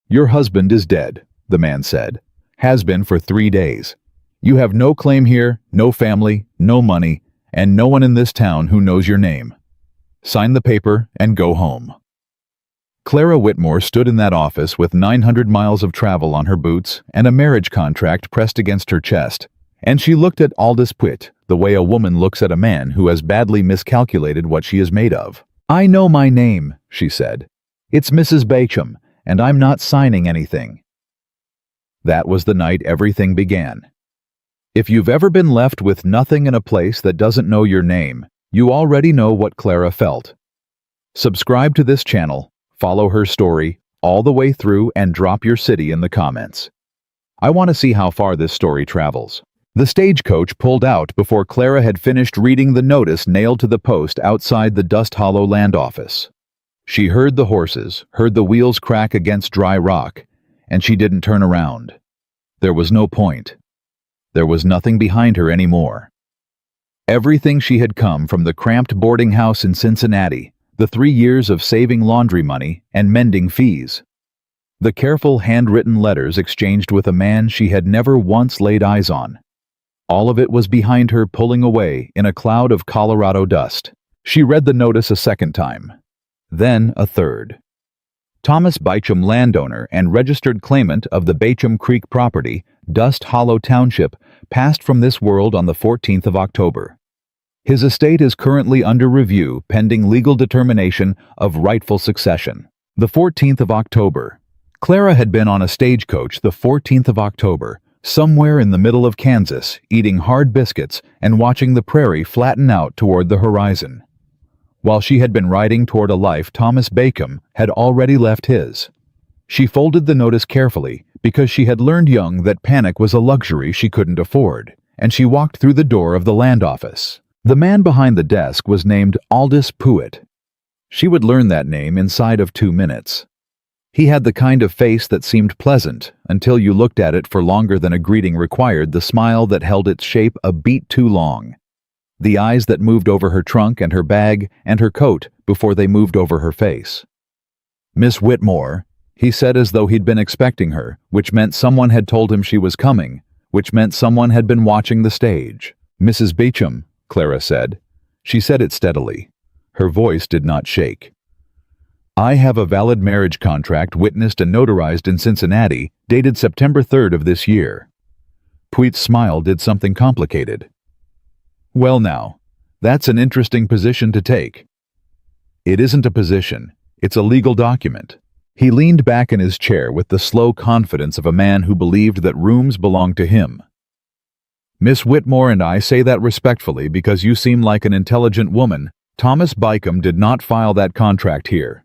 "Your husband is dead," the man said. "Has been for 3 days. You have no claim here, no family, no money, and no one in this town who knows your name. Sign the paper and go home." Clara Whitmore stood in that office with 900 miles of travel on her boots and a marriage contract pressed against her chest, and she looked at Aldous Puitt the way a woman looks at a man who has badly miscalculated what she is made of. "I know my name," she said. "It's Mrs. Bacham, and I'm not signing anything." That was the night everything began. If you've ever been left with nothing in a place that doesn't know your name, you already know what Clara felt. Subscribe to this channel, follow her story all the way through, and drop your city in the comments. I want to see how far this story travels. The stagecoach pulled out before Clara had finished reading the notice nailed to the post outside the Dust Hollow land office. She heard the horses, heard the wheels crack against dry rock, and she didn't turn around. There was no point. There was nothing behind her anymore. Everything she had come from the cramped boarding house in Cincinnati, the 3 years of saving laundry money and mending fees. The careful handwritten letters exchanged with a man she had never once laid eyes on. All of it was behind her, pulling away in a cloud of Colorado dust. She read the notice a second time, then a third. Thomas Bacham, landowner and registered claimant of the Bacham Creek property, Dust Hollow Township, passed from this world on the 14th of October. His estate is currently under review pending legal determination of rightful succession. The 14th of October. Clara had been on a stagecoach the 14th of October, somewhere in the middle of Kansas, eating hard biscuits and watching the prairie flatten out toward the horizon. While she had been riding toward a life Thomas Bacham had already left his. She folded the notice carefully because she had learned young that panic was a luxury she couldn't afford, and she walked through the door of the land office. The man behind the desk was named Aldous Puitt. She would learn that name inside of 2 minutes. He had the kind of face that seemed pleasant until you looked at it for longer than a greeting required, the smile that held its shape a beat too long, the eyes that moved over her trunk and her bag and her coat before they moved over her face. "Miss Whitmore," he said, as though he'd been expecting her, which meant someone had told him she was coming, which meant someone had been watching the stage. "Mrs. Bacham," Clara said. She said it steadily. Her voice did not shake. "I have a valid marriage contract witnessed and notarized in Cincinnati, dated September 3rd of this year." Puitt's smile did something complicated. "Well now, that's an interesting position to take." "It isn't a position, it's a legal document." He leaned back in his chair with the slow confidence of a man who believed that rooms belonged to him. "Miss Whitmore, and I say that respectfully because you seem like an intelligent woman, Thomas Bacham did not file that contract here.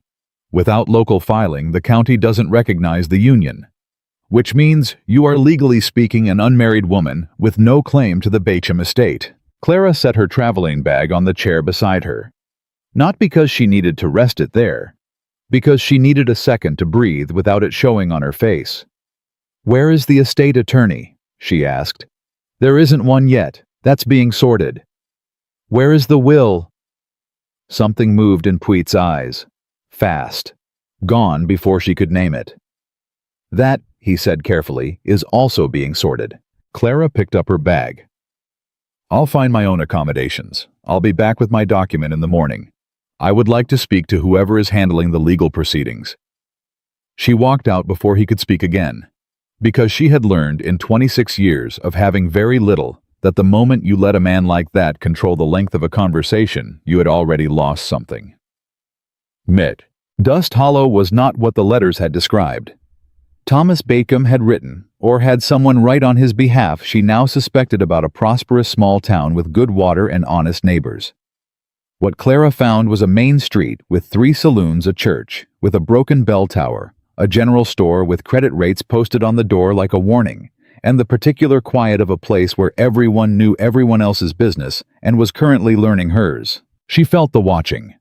Without local filing, the county doesn't recognize the union, which means you are legally speaking an unmarried woman with no claim to the Bacham estate." Clara set her traveling bag on the chair beside her. Not because she needed to rest it there, because she needed a second to breathe without it showing on her face. "Where is the estate attorney?" she asked. "There isn't one yet. That's being sorted." "Where is the will?" Something moved in Puitt's eyes. Fast. Gone before she could name it. "That," he said carefully, "is also being sorted." Clara picked up her bag. "I'll find my own accommodations. I'll be back with my document in the morning. I would like to speak to whoever is handling the legal proceedings." She walked out before he could speak again, because she had learned in 26 years of having very little that the moment you let a man like that control the length of a conversation, you had already lost something. Mitt. Dust Hollow was not what the letters had described. Thomas Bacham had written, or had someone write on his behalf, she now suspected about a prosperous small town with good water and honest neighbors. What Clara found was a main street with 3 saloons, a church with a broken bell tower, a general store with credit rates posted on the door like a warning, and the particular quiet of a place where everyone knew everyone else's business and was currently learning hers. She felt the watching.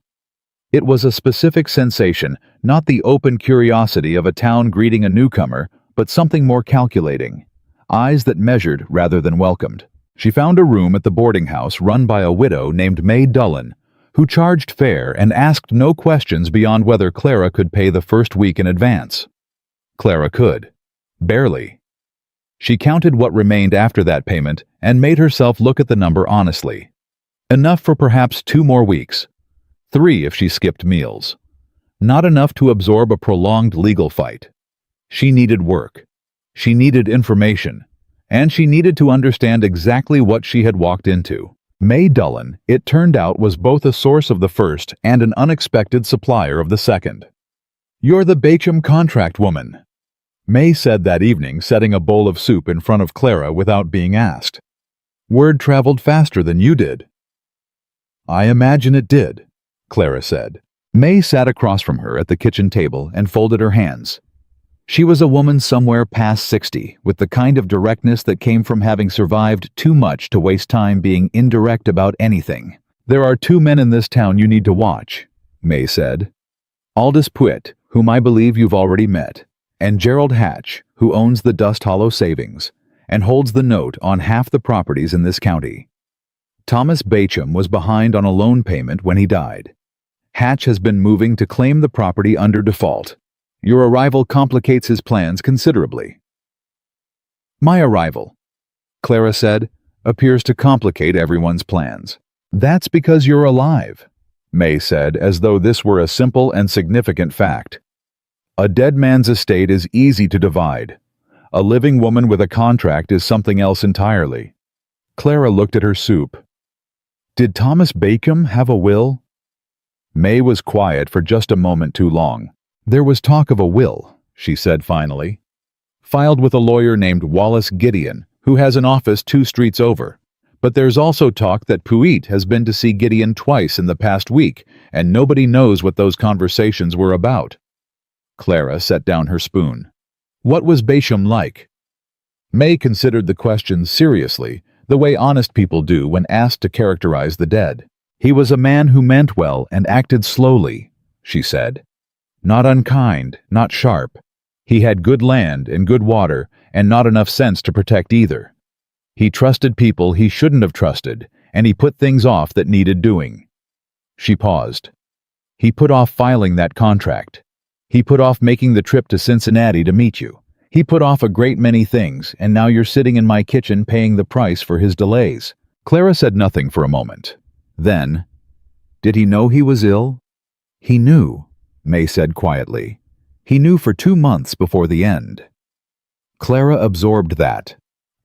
It was a specific sensation, not the open curiosity of a town greeting a newcomer, but something more calculating. Eyes that measured rather than welcomed. She found a room at the boarding house run by a widow named May Dullen, who charged fair and asked no questions beyond whether Clara could pay the first week in advance. Clara could. Barely. She counted what remained after that payment and made herself look at the number honestly. Enough for perhaps 2 more weeks. 3 if she skipped meals. Not enough to absorb a prolonged legal fight. She needed work. She needed information. And she needed to understand exactly what she had walked into. May Dullen, it turned out, was both a source of the first and an unexpected supplier of the second. "You're the Bacham contract woman," May said that evening, setting a bowl of soup in front of Clara without being asked. "Word traveled faster than you did." "I imagine it did," Clara said. May sat across from her at the kitchen table and folded her hands. She was a woman somewhere past 60, with the kind of directness that came from having survived too much to waste time being indirect about anything. "There are 2 men in this town you need to watch," May said. "Aldous Puitt, whom I believe you've already met, and Gerald Hatch, who owns the Dust Hollow Savings, and holds the note on half the properties in this county. Thomas Bacham was behind on a loan payment when he died. Hatch has been moving to claim the property under default. Your arrival complicates his plans considerably." "My arrival," Clara said, "appears to complicate everyone's plans." "That's because you're alive," May said, as though this were a simple and significant fact. "A dead man's estate is easy to divide. A living woman with a contract is something else entirely." Clara looked at her soup. "Did Thomas Bacham have a will?" May was quiet for just a moment too long. "There was talk of a will," she said finally. "Filed with a lawyer named Wallace Gideon, who has an office 2 streets over. But there's also talk that Puitt has been to see Gideon twice in the past week, and nobody knows what those conversations were about." Clara set down her spoon. "What was Bacham like?" May considered the question seriously, the way honest people do when asked to characterize the dead. "He was a man who meant well and acted slowly," she said. "Not unkind, not sharp. He had good land and good water, and not enough sense to protect either. He trusted people he shouldn't have trusted, and he put things off that needed doing." She paused. "He put off filing that contract. He put off making the trip to Cincinnati to meet you. He put off a great many things, and now you're sitting in my kitchen paying the price for his delays." Clara said nothing for a moment. Then, "Did he know he was ill?" "He knew," May said quietly. "He knew for 2 months before the end." Clara absorbed that.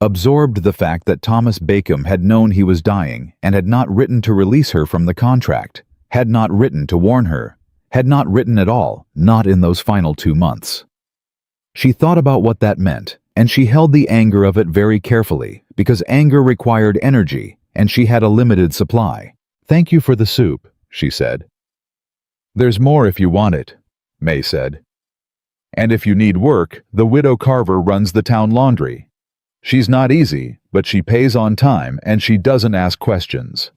Absorbed the fact that Thomas Bacham had known he was dying and had not written to release her from the contract, had not written to warn her, had not written at all, not in those final 2 months. She thought about what that meant, and she held the anger of it very carefully, because anger required energy, and she had a limited supply. "Thank you for the soup," she said. "There's more if you want it," May said. "And if you need work, the widow Carver runs the town laundry. She's not easy, but she pays on time and she doesn't ask questions."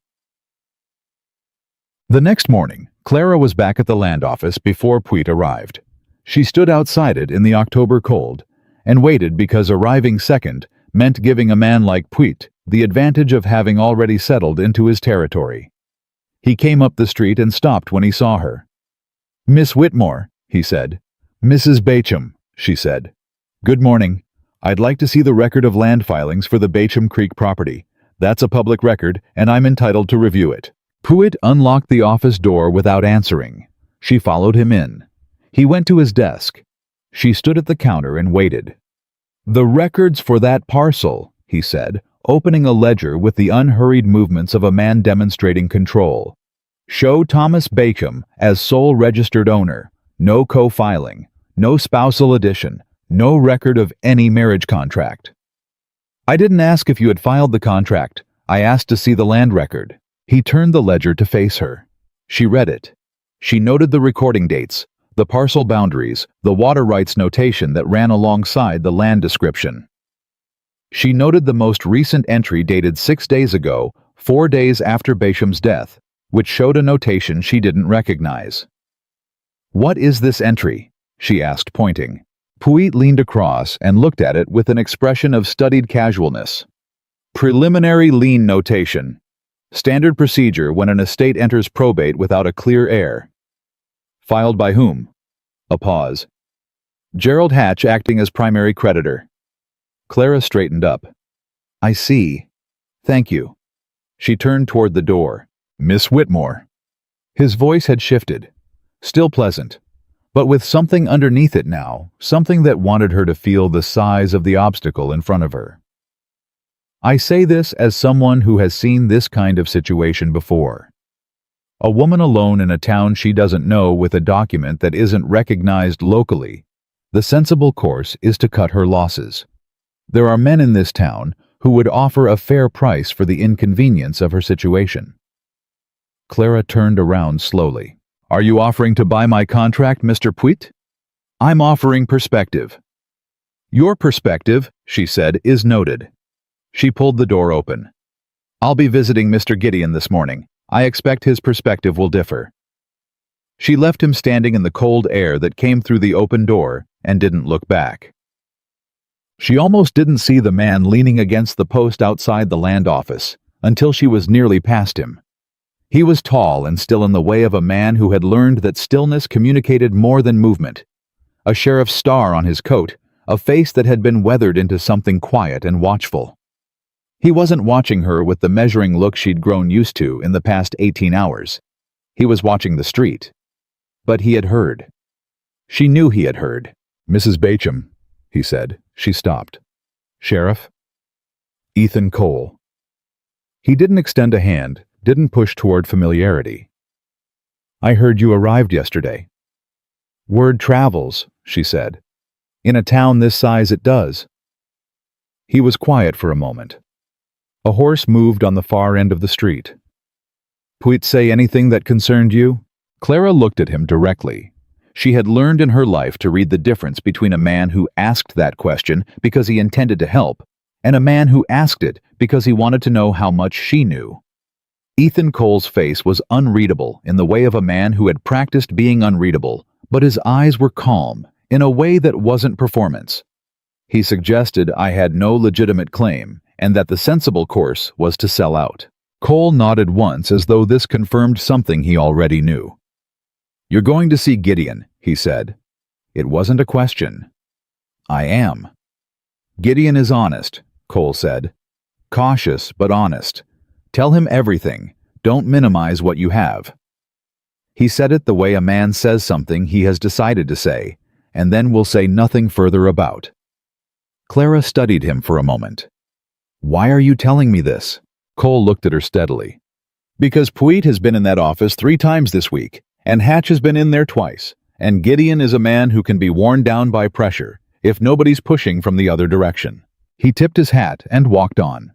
The next morning, Clara was back at the land office before Puitt arrived. She stood outside it in the October cold and waited because arriving second meant giving a man like Puitt the advantage of having already settled into his territory. He came up the street and stopped when he saw her. "Miss Whitmore," he said. "Mrs. Bacham," she said. "Good morning. I'd like to see the record of land filings for the Bacham Creek property. That's a public record, and I'm entitled to review it." Puitt unlocked the office door without answering. She followed him in. He went to his desk. She stood at the counter and waited. "The records for that parcel," he said, opening a ledger with the unhurried movements of a man demonstrating control, "show Thomas Bacham as sole registered owner. No co-filing, no spousal addition, no record of any marriage contract." "I didn't ask if you had filed the contract. I asked to see the land record." He turned the ledger to face her. She read it. She noted the recording dates, the parcel boundaries, the water rights notation that ran alongside the land description. She noted the most recent entry dated 6 days ago, 4 days after Bacham's death, which showed a notation she didn't recognize. "What is this entry?" she asked, pointing. Puitt leaned across and looked at it with an expression of studied casualness. "Preliminary lien notation. Standard procedure when an estate enters probate without a clear heir." "Filed by whom?" A pause. Gerald Hatch acting as primary creditor. Clara straightened up. I see. Thank you. She turned toward the door. Miss Whitmore. His voice had shifted. Still pleasant, but with something underneath it now, something that wanted her to feel the size of the obstacle in front of her. I say this as someone who has seen this kind of situation before. A woman alone in a town she doesn't know with a document that isn't recognized locally. The sensible course is to cut her losses. There are men in this town who would offer a fair price for the inconvenience of her situation. Clara turned around slowly. Are you offering to buy my contract, Mr. Puit? I'm offering perspective. Your perspective, she said, is noted. She pulled the door open. I'll be visiting Mr. Gideon this morning. I expect his perspective will differ. She left him standing in the cold air that came through the open door and didn't look back. She almost didn't see the man leaning against the post outside the land office until she was nearly past him. He was tall and still in the way of a man who had learned that stillness communicated more than movement. A sheriff's star on his coat, a face that had been weathered into something quiet and watchful. He wasn't watching her with the measuring look she'd grown used to in the past 18 hours. He was watching the street. But he had heard. She knew he had heard. Mrs. Bacham, he said. She stopped. Sheriff? Ethan Cole. He didn't extend a hand, didn't push toward familiarity. I heard you arrived yesterday. Word travels, she said. In a town this size it does. He was quiet for a moment. A horse moved on the far end of the street. Puit say anything that concerned you? Clara looked at him directly. She had learned in her life to read the difference between a man who asked that question because he intended to help, and a man who asked it because he wanted to know how much she knew. Ethan Cole's face was unreadable in the way of a man who had practiced being unreadable, but his eyes were calm, in a way that wasn't performance. He suggested I had no legitimate claim, and that the sensible course was to sell out. Cole nodded once as though this confirmed something he already knew. You're going to see Gideon, he said. It wasn't a question. I am. Gideon is honest, Cole said. Cautious, but honest. Tell him everything. Don't minimize what you have. He said it the way a man says something he has decided to say, and then will say nothing further about. Clara studied him for a moment. Why are you telling me this? Cole looked at her steadily. Because Puit has been in that office 3 times this week, and Hatch has been in there twice, and Gideon is a man who can be worn down by pressure, if nobody's pushing from the other direction. He tipped his hat and walked on.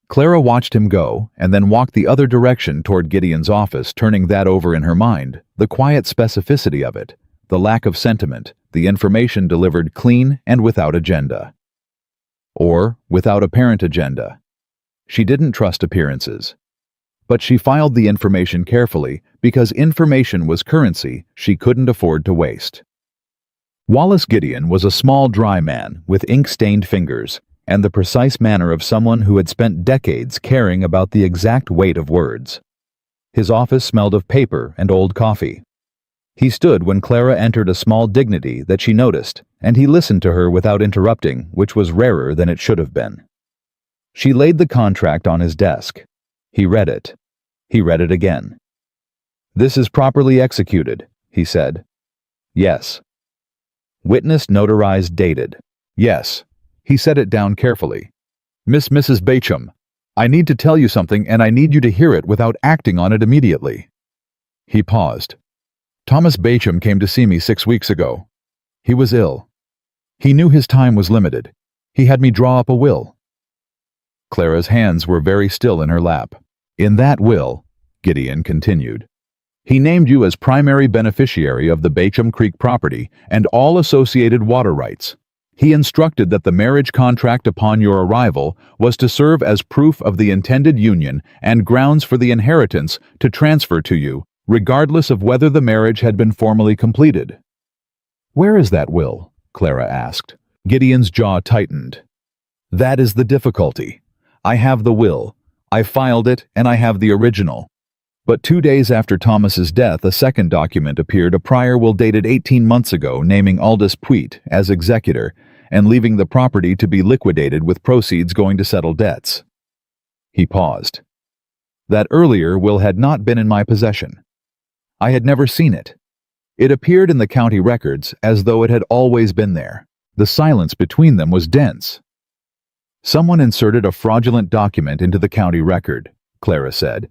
Clara watched him go, and then walked the other direction toward Gideon's office, turning that over in her mind, the quiet specificity of it, the lack of sentiment, the information delivered clean and without agenda. Or without apparent agenda. She didn't trust appearances. But she filed the information carefully because information was currency she couldn't afford to waste. Wallace Gideon was a small, dry man with ink-stained fingers and the precise manner of someone who had spent decades caring about the exact weight of words. His office smelled of paper and old coffee. He stood when Clara entered a small dignity that she noticed, and he listened to her without interrupting, which was rarer than it should have been. She laid the contract on his desk. He read it. He read it again. This is properly executed, he said. Yes. Witness notarized dated. Yes. He set it down carefully. Mrs. Bacham, I need to tell you something and I need you to hear it without acting on it immediately. He paused. Thomas Bacham came to see me 6 weeks ago. He was ill. He knew his time was limited. He had me draw up a will. Clara's hands were very still in her lap. In that will, Gideon continued, he named you as primary beneficiary of the Bacham Creek property and all associated water rights. He instructed that the marriage contract upon your arrival was to serve as proof of the intended union and grounds for the inheritance to transfer to you, regardless of whether the marriage had been formally completed. Where is that will? Clara asked. Gideon's jaw tightened. That is the difficulty. I have the will. I filed it and I have the original. But 2 days after Thomas's death, a second document appeared, a prior will dated 18 months ago, naming Aldous Puit as executor and leaving the property to be liquidated with proceeds going to settle debts. He paused. That earlier will had not been in my possession. I had never seen it. It appeared in the county records as though it had always been there. The silence between them was dense. Someone inserted a fraudulent document into the county record, Clara said.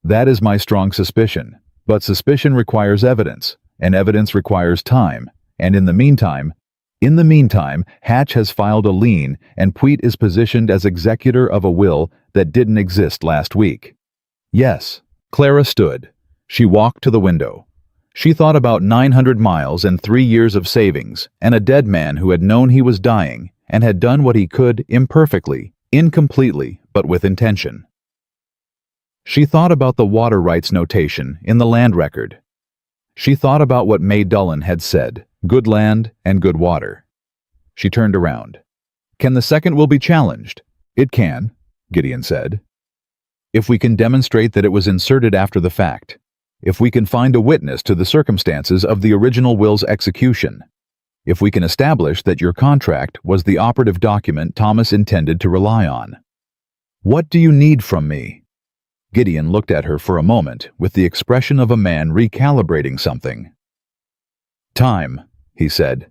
That is my strong suspicion, but suspicion requires evidence, and evidence requires time, and in the meantime, Hatch has filed a lien and Puit is positioned as executor of a will that didn't exist last week. Yes, Clara stood. She walked to the window. She thought about 900 miles and 3 years of savings, and a dead man who had known he was dying and had done what he could imperfectly, incompletely, but with intention. She thought about the water rights notation in the land record. She thought about what May Dullen had said, good land and good water. She turned around. Can the second will be challenged? It can, Gideon said. If we can demonstrate that it was inserted after the fact. If we can find a witness to the circumstances of the original will's execution. If we can establish that your contract was the operative document Thomas intended to rely on. What do you need from me? Gideon looked at her for a moment with the expression of a man recalibrating something. Time, he said.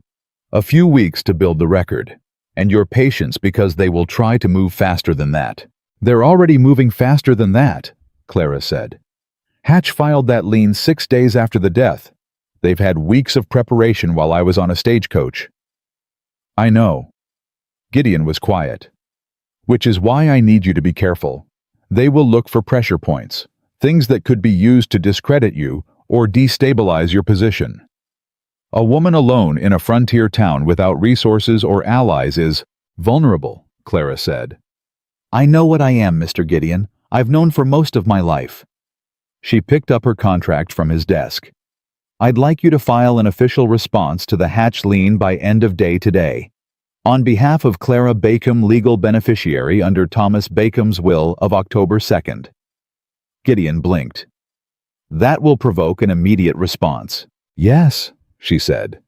A few weeks to build the record, and your patience because they will try to move faster than that. They're already moving faster than that, Clara said. Hatch filed that lien 6 days after the death. They've had weeks of preparation while I was on a stagecoach. I know. Gideon was quiet. Which is why I need you to be careful. They will look for pressure points, things that could be used to discredit you or destabilize your position. A woman alone in a frontier town without resources or allies is vulnerable, Clara said. I know what I am, Mr. Gideon. I've known for most of my life. She picked up her contract from his desk. I'd like you to file an official response to the Hatch lien by end of day today. On behalf of Clara Bacom, legal beneficiary under Thomas Bacom's will of October 2nd. Gideon blinked. That will provoke an immediate response. Yes, she said.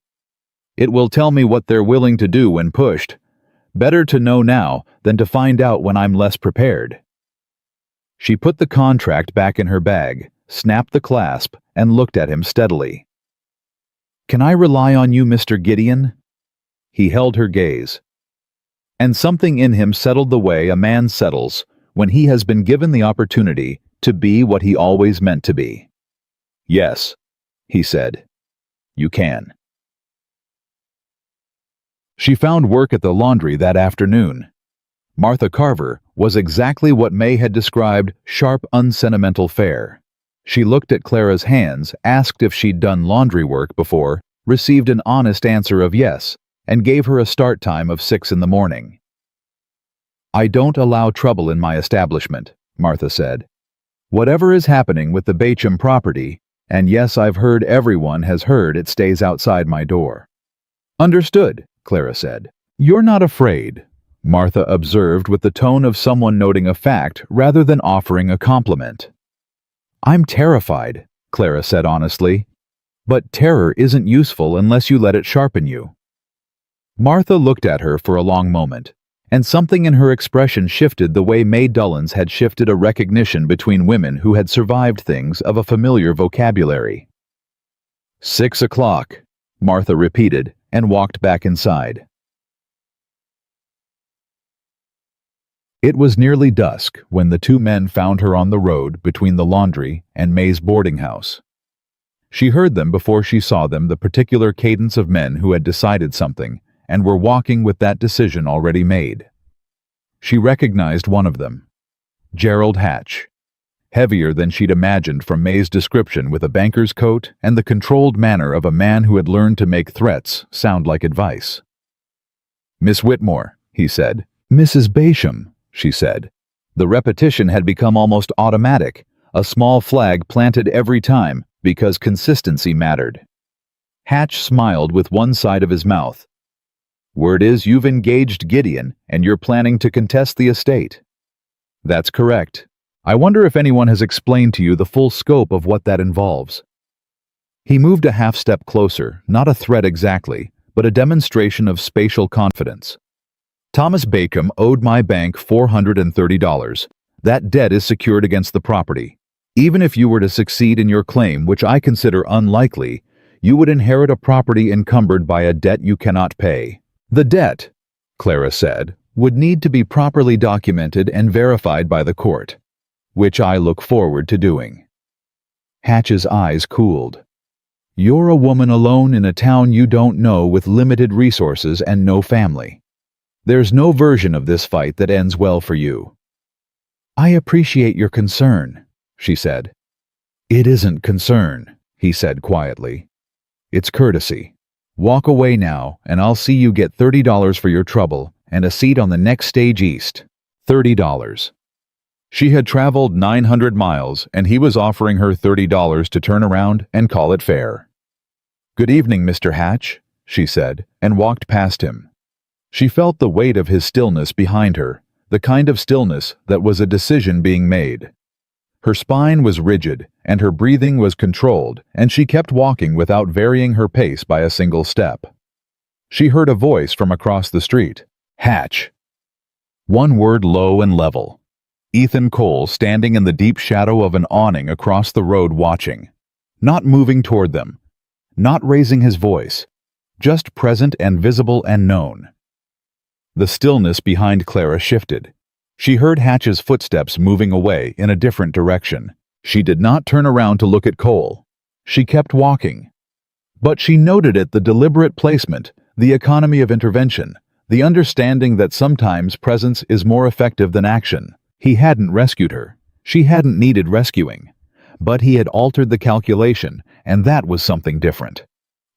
It will tell me what they're willing to do when pushed. Better to know now than to find out when I'm less prepared. She put the contract back in her bag, snapped the clasp, and looked at him steadily. Can I rely on you, Mr. Gideon? He held her gaze. And something in him settled the way a man settles when he has been given the opportunity to be what he always meant to be. Yes, he said. You can. She found work at the laundry that afternoon. Martha Carver was exactly what May had described sharp, unsentimental fare. She looked at Clara's hands, asked if she'd done laundry work before, received an honest answer of yes, and gave her a start time of 6 in the morning. I don't allow trouble in my establishment, Martha said. Whatever is happening with the Bacom property, and yes, I've heard everyone has heard, it stays outside my door. Understood, Clara said. You're not afraid, Martha observed with the tone of someone noting a fact rather than offering a compliment. I'm terrified, Clara said honestly. But terror isn't useful unless you let it sharpen you. Martha looked at her for a long moment, and something in her expression shifted the way May Dullen's had shifted a recognition between women who had survived things of a familiar vocabulary. 6 o'clock, Martha repeated and walked back inside. It was nearly dusk when the two men found her on the road between the laundry and May's boarding house. She heard them before she saw them, the particular cadence of men who had decided something and were walking with that decision already made. She recognized one of them, Gerald Hatch, heavier than she'd imagined from May's description, with a banker's coat and the controlled manner of a man who had learned to make threats sound like advice. Miss Whitmore, he said. Mrs. Bacom, she said. The repetition had become almost automatic, a small flag planted every time because consistency mattered. Hatch smiled with one side of his mouth. Word is you've engaged Gideon and you're planning to contest the estate. That's correct. I wonder if anyone has explained to you the full scope of what that involves." He moved a half step closer, not a threat exactly, but a demonstration of spatial confidence. "Thomas Bacon owed my bank $430. That debt is secured against the property. Even if you were to succeed in your claim, which I consider unlikely, you would inherit a property encumbered by a debt you cannot pay. The debt," Clara said, "would need to be properly documented and verified by the court, which I look forward to doing." Hatch's eyes cooled. "You're a woman alone in a town you don't know with limited resources and no family. There's no version of this fight that ends well for you." "I appreciate your concern," she said. "It isn't concern," he said quietly. "It's courtesy. Walk away now, and I'll see you get $30 for your trouble and a seat on the next stage east." $30. She had traveled 900 miles, and he was offering her $30 to turn around and call it fair. "Good evening, Mr. Hatch," she said, and walked past him. She felt the weight of his stillness behind her, the kind of stillness that was a decision being made. Her spine was rigid, and her breathing was controlled, and she kept walking without varying her pace by a single step. She heard a voice from across the street. "Hatch." One word low and level. Ethan Cole standing in the deep shadow of an awning across the road watching. Not moving toward them. Not raising his voice. Just present and visible and known. The stillness behind Clara shifted. She heard Hatch's footsteps moving away in a different direction. She did not turn around to look at Cole. She kept walking. But she noted the deliberate placement, the economy of intervention, the understanding that sometimes presence is more effective than action. He hadn't rescued her. She hadn't needed rescuing. But he had altered the calculation, and that was something different.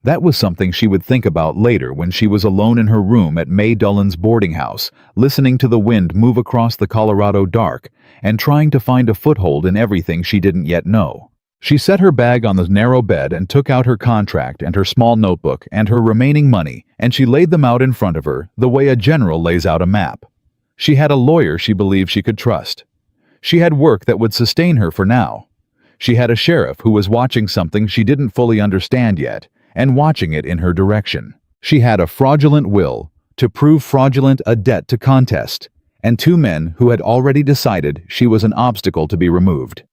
That was something she would think about later when she was alone in her room at May Dullen's boarding house, listening to the wind move across the Colorado dark and trying to find a foothold in everything she didn't yet know. She set her bag on the narrow bed and took out her contract and her small notebook and her remaining money, and she laid them out in front of her the way a general lays out a map. She had a lawyer she believed she could trust. She had work that would sustain her for now. She had a sheriff who was watching something she didn't fully understand yet, and watching it in her direction. She had a fraudulent will, to prove fraudulent a debt to contest, and two men who had already decided she was an obstacle to be removed.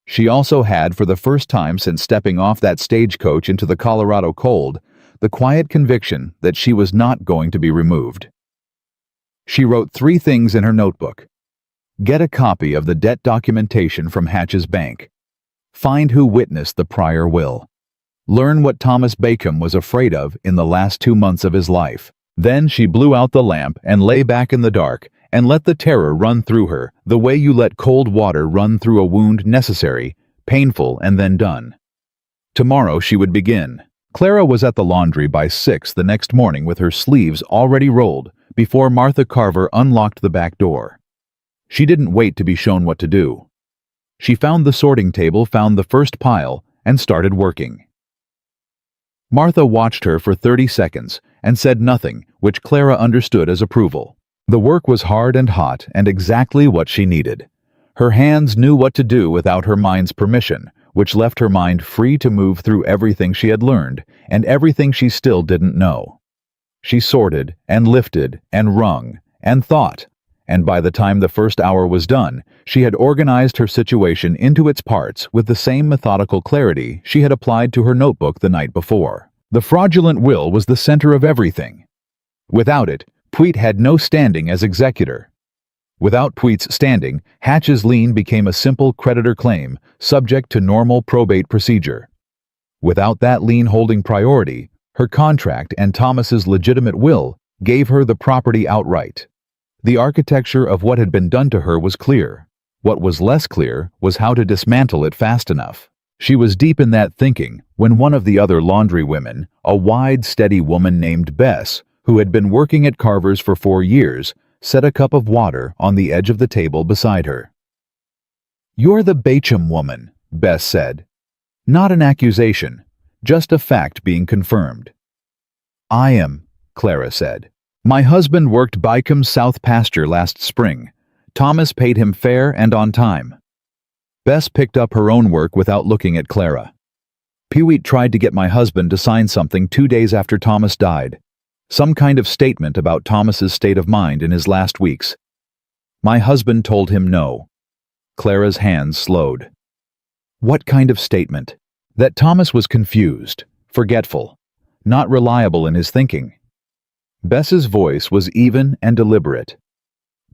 She also had, for the first time since stepping off that stagecoach into the Colorado cold, the quiet conviction that she was not going to be removed. She wrote 3 things in her notebook. Get a copy of the debt documentation from Hatch's bank. Find who witnessed the prior will. Learn what Thomas Bacon was afraid of in the last 2 months of his life. Then she blew out the lamp and lay back in the dark and let the terror run through her the way you let cold water run through a wound necessary, painful, and then done. Tomorrow she would begin. Clara was at the laundry by 6 the next morning with her sleeves already rolled before Martha Carver unlocked the back door. She didn't wait to be shown what to do. She found the sorting table, found the first pile, and started working. Martha watched her for 30 seconds and said nothing, which Clara understood as approval. The work was hard and hot and exactly what she needed. Her hands knew what to do without her mind's permission, which left her mind free to move through everything she had learned and everything she still didn't know. She sorted and lifted and wrung and thought, and by the time the first hour was done, she had organized her situation into its parts with the same methodical clarity she had applied to her notebook the night before. The fraudulent will was the center of everything. Without it, Pweet had no standing as executor. Without Pweet's standing, Hatch's lien became a simple creditor claim, subject to normal probate procedure. Without that lien holding priority, her contract and Thomas's legitimate will gave her the property outright. The architecture of what had been done to her was clear. What was less clear was how to dismantle it fast enough. She was deep in that thinking when one of the other laundry women, a wide, steady woman named Bess, who had been working at Carver's for 4 years, set a cup of water on the edge of the table beside her. "You're the Bacon woman," Bess said. Not an accusation, just a fact being confirmed. "I am," Clara said. "My husband worked Bycombe's south pasture last spring. Thomas paid him fair and on time. Bess picked up her own work without looking at Clara. Peweet tried to get my husband to sign something 2 days after Thomas died. Some kind of statement about Thomas's state of mind in his last weeks. My husband told him no. Clara's hands slowed. What kind of statement? That Thomas was confused, forgetful, not reliable in his thinking. Bess's voice was even and deliberate.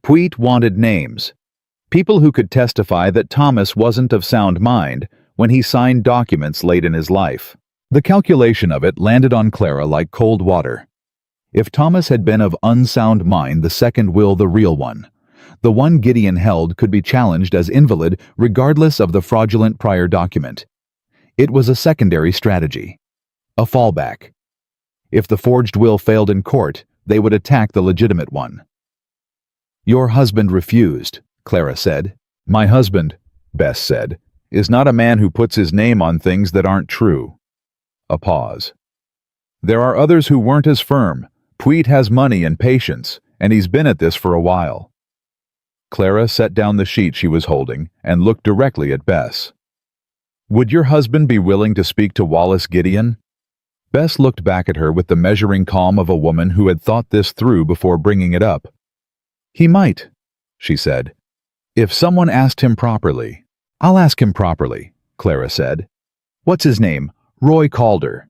Peweet wanted names. People who could testify that Thomas wasn't of sound mind when he signed documents late in his life. The calculation of it landed on Clara like cold water. If Thomas had been of unsound mind, the second will the real one. The one Gideon held could be challenged as invalid regardless of the fraudulent prior document. It was a secondary strategy. A fallback. If the forged will failed in court, they would attack the legitimate one. Your husband refused, Clara said. My husband, Bess said, is not a man who puts his name on things that aren't true. A pause. There are others who weren't as firm. Peweet has money and patience, and he's been at this for a while. Clara set down the sheet she was holding and looked directly at Bess. Would your husband be willing to speak to Wallace Gideon? Bess looked back at her with the measuring calm of a woman who had thought this through before bringing it up. He might, she said. If someone asked him properly. I'll ask him properly, Clara said. What's his name? Roy Calder.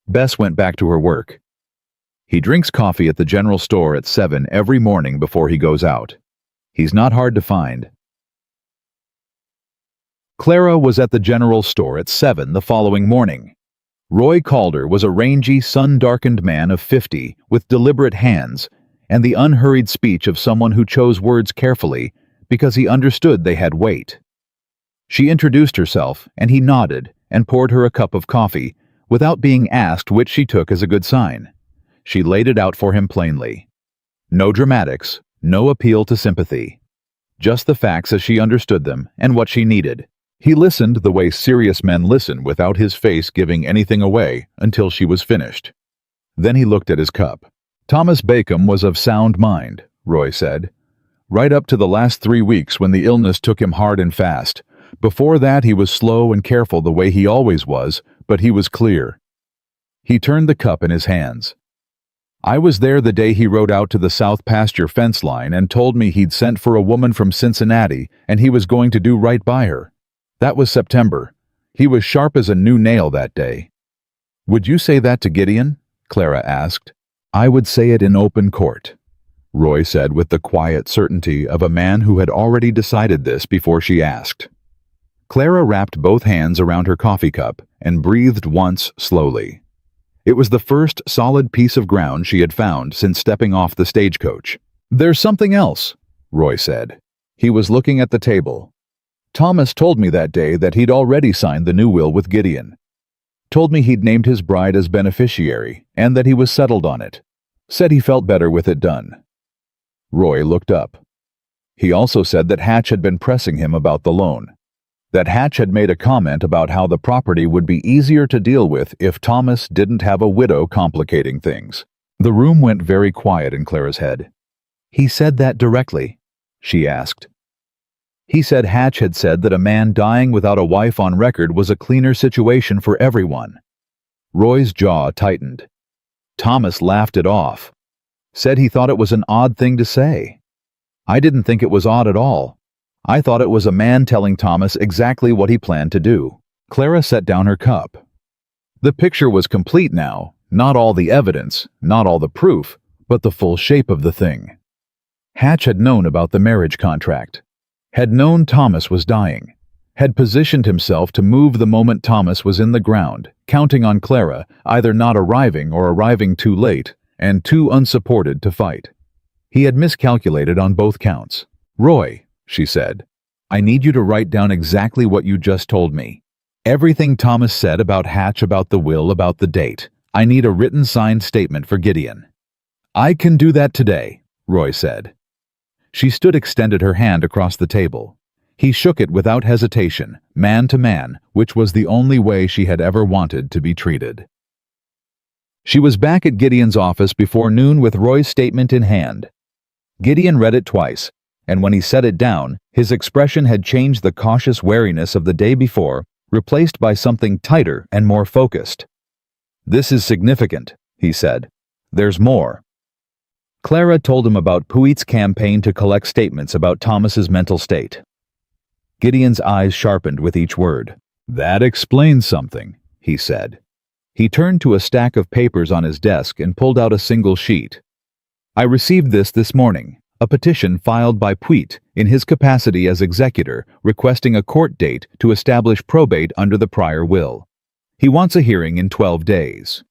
Bess went back to her work. He drinks coffee at the general store at 7 every morning before he goes out. He's not hard to find. Clara was at the general store at 7 the following morning. Roy Calder was a rangy, sun-darkened man of 50 with deliberate hands and the unhurried speech of someone who chose words carefully because he understood they had weight. She introduced herself, and he nodded and poured her a cup of coffee without being asked, which she took as a good sign. She laid it out for him plainly. No dramatics, no appeal to sympathy. Just the facts as she understood them and what she needed. He listened the way serious men listen without his face giving anything away until she was finished. Then he looked at his cup. Thomas Bacon was of sound mind, Roy said. Right up to the last 3 weeks when the illness took him hard and fast. Before that he was slow and careful the way he always was, but he was clear. He turned the cup in his hands. I was there the day he rode out to the south pasture fence line and told me he'd sent for a woman from Cincinnati and he was going to do right by her. That was September. He was sharp as a new nail that day. Would you say that to Gideon? Clara asked. I would say it in open court, Roy said with the quiet certainty of a man who had already decided this before she asked. Clara wrapped both hands around her coffee cup and breathed once slowly. It was the first solid piece of ground she had found since stepping off the stagecoach. There's something else, Roy said. He was looking at the table. Thomas told me that day that he'd already signed the new will with Gideon. Told me he'd named his bride as beneficiary and that he was settled on it. Said he felt better with it done. Roy looked up. He also said that Hatch had been pressing him about the loan. That Hatch had made a comment about how the property would be easier to deal with if Thomas didn't have a widow complicating things. The room went very quiet in Clara's head. He said that directly, she asked. He said Hatch had said that a man dying without a wife on record was a cleaner situation for everyone. Roy's jaw tightened. Thomas laughed it off. Said he thought it was an odd thing to say. I didn't think it was odd at all. I thought it was a man telling Thomas exactly what he planned to do. Clara set down her cup. The picture was complete now, not all the evidence, not all the proof, but the full shape of the thing. Hatch had known about the marriage contract, had known Thomas was dying, had positioned himself to move the moment Thomas was in the ground, counting on Clara either not arriving or arriving too late and too unsupported to fight. He had miscalculated on both counts. Roy, she said, I need you to write down exactly what you just told me. Everything Thomas said about Hatch, about the will, about the date. I need a written signed statement for Gideon. I can do that today, Roy said. She extended her hand across the table. He shook it without hesitation, man to man, which was the only way she had ever wanted to be treated. She was back at Gideon's office before noon with Roy's statement in hand. Gideon read it twice, and when he set it down, his expression had changed the cautious wariness of the day before, replaced by something tighter and more focused. "This is significant," he said. "There's more." Clara told him about Puit's campaign to collect statements about Thomas's mental state. Gideon's eyes sharpened with each word. "That explains something," he said. He turned to a stack of papers on his desk and pulled out a single sheet. "I received this morning, a petition filed by Puit in his capacity as executor requesting a court date to establish probate under the prior will. He wants a hearing in 12 days.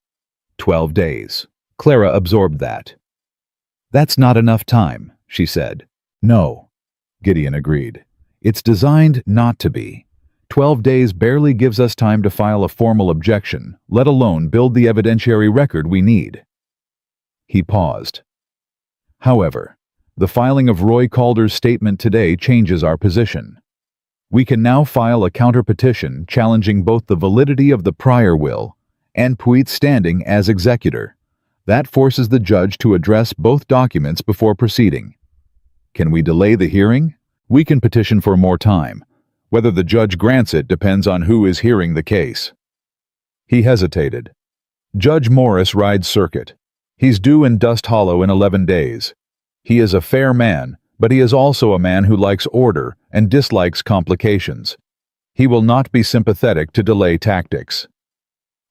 12 days. Clara absorbed that. "That's not enough time," she said. "No," Gideon agreed. "It's designed not to be. 12 days barely gives us time to file a formal objection, let alone build the evidentiary record we need." He paused. "However, the filing of Roy Calder's statement today changes our position. We can now file a counterpetition challenging both the validity of the prior will and Puit's standing as executor. That forces the judge to address both documents before proceeding. Can we delay the hearing? We can petition for more time. Whether the judge grants it depends on who is hearing the case." He hesitated. "Judge Morris rides circuit. He's due in Dust Hollow in 11 days. He is a fair man, but he is also a man who likes order and dislikes complications. He will not be sympathetic to delay tactics."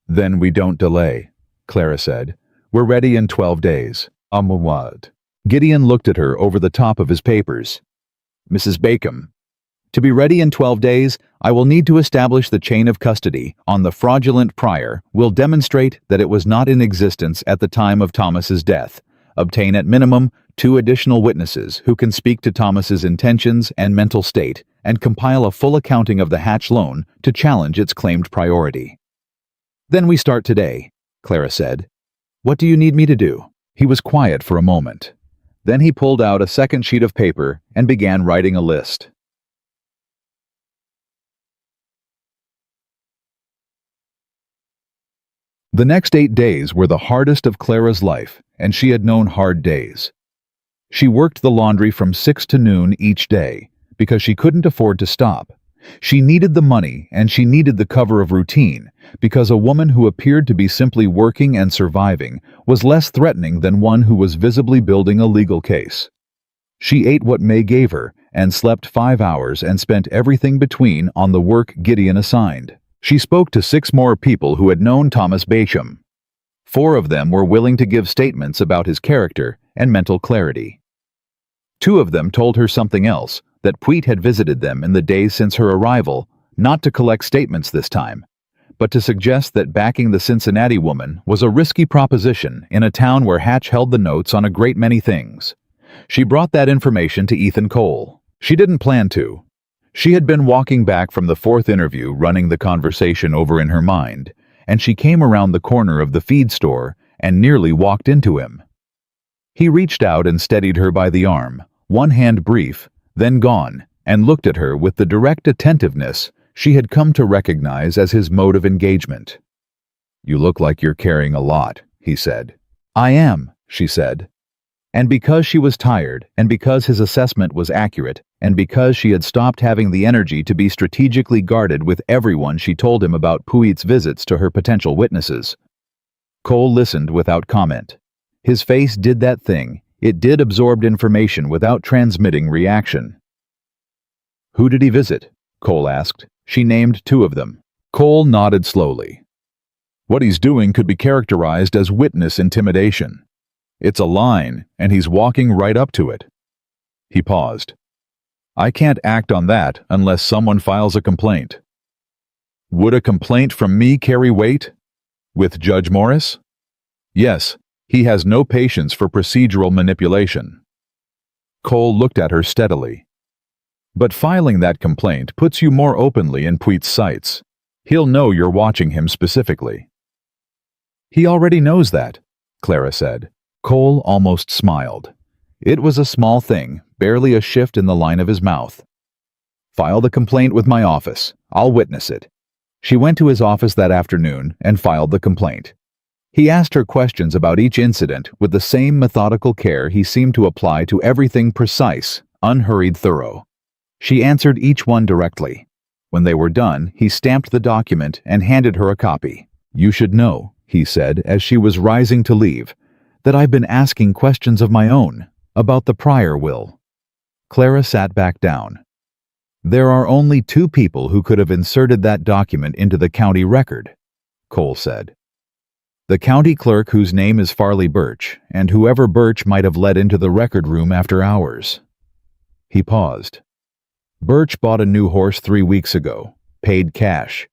"Then we don't delay," Clara said. "We're ready in 12 days. What?" Gideon looked at her over the top of his papers. "Mrs. Bacon, to be ready in 12 days, I will need to establish the chain of custody on the fraudulent prior, will demonstrate that it was not in existence at the time of Thomas's death, obtain at minimum 2 additional witnesses who can speak to Thomas's intentions and mental state, and compile a full accounting of the Hatch loan to challenge its claimed priority." "Then we start today," Clara said. "What do you need me to do?" He was quiet for a moment. Then he pulled out a second sheet of paper and began writing a list. The next 8 days were the hardest of Clara's life, and she had known hard days. She worked the laundry from 6 to noon each day, because she couldn't afford to stop. She needed the money, and she needed the cover of routine, because a woman who appeared to be simply working and surviving was less threatening than one who was visibly building a legal case. She ate what May gave her, and slept 5 hours and spent everything between on the work Gideon assigned. She spoke to 6 more people who had known Thomas Basham. 4 of them were willing to give statements about his character and mental clarity. 2 of them told her something else, that Puit had visited them in the days since her arrival, not to collect statements this time, but to suggest that backing the Cincinnati woman was a risky proposition in a town where Hatch held the notes on a great many things. She brought that information to Ethan Cole. She didn't plan to. She had been walking back from the 4th interview, running the conversation over in her mind, and she came around the corner of the feed store and nearly walked into him. He reached out and steadied her by the arm, one hand brief, then gone, and looked at her with the direct attentiveness she had come to recognize as his mode of engagement. "You look like you're carrying a lot," he said. "I am," she said. And because she was tired, and because his assessment was accurate, and because she had stopped having the energy to be strategically guarded with everyone she told him about Puit's visits to her potential witnesses. Cole listened without comment. His face did that thing. It did absorb information without transmitting reaction. "Who did he visit?" Cole asked. She named 2 of them. Cole nodded slowly. "What he's doing could be characterized as witness intimidation. It's a line, and he's walking right up to it." He paused. "I can't act on that unless someone files a complaint." "Would a complaint from me carry weight? With Judge Morris?" "Yes. He has no patience for procedural manipulation." Cole looked at her steadily. "But filing that complaint puts you more openly in Puit's sights. He'll know you're watching him specifically." "He already knows that," Clara said. Cole almost smiled. It was a small thing, barely a shift in the line of his mouth. "File the complaint with my office. I'll witness it." She went to his office that afternoon and filed the complaint. He asked her questions about each incident with the same methodical care he seemed to apply to everything precise, unhurried, thorough. She answered each one directly. When they were done, he stamped the document and handed her a copy. "You should know," he said as she was rising to leave, "that I've been asking questions of my own about the prior will." Clara sat back down. "There are only two people who could have inserted that document into the county record," Cole said. "The county clerk whose name is Farley Birch, and whoever Birch might have let into the record room after hours." He paused. "Birch bought a new horse 3 weeks ago, paid cash.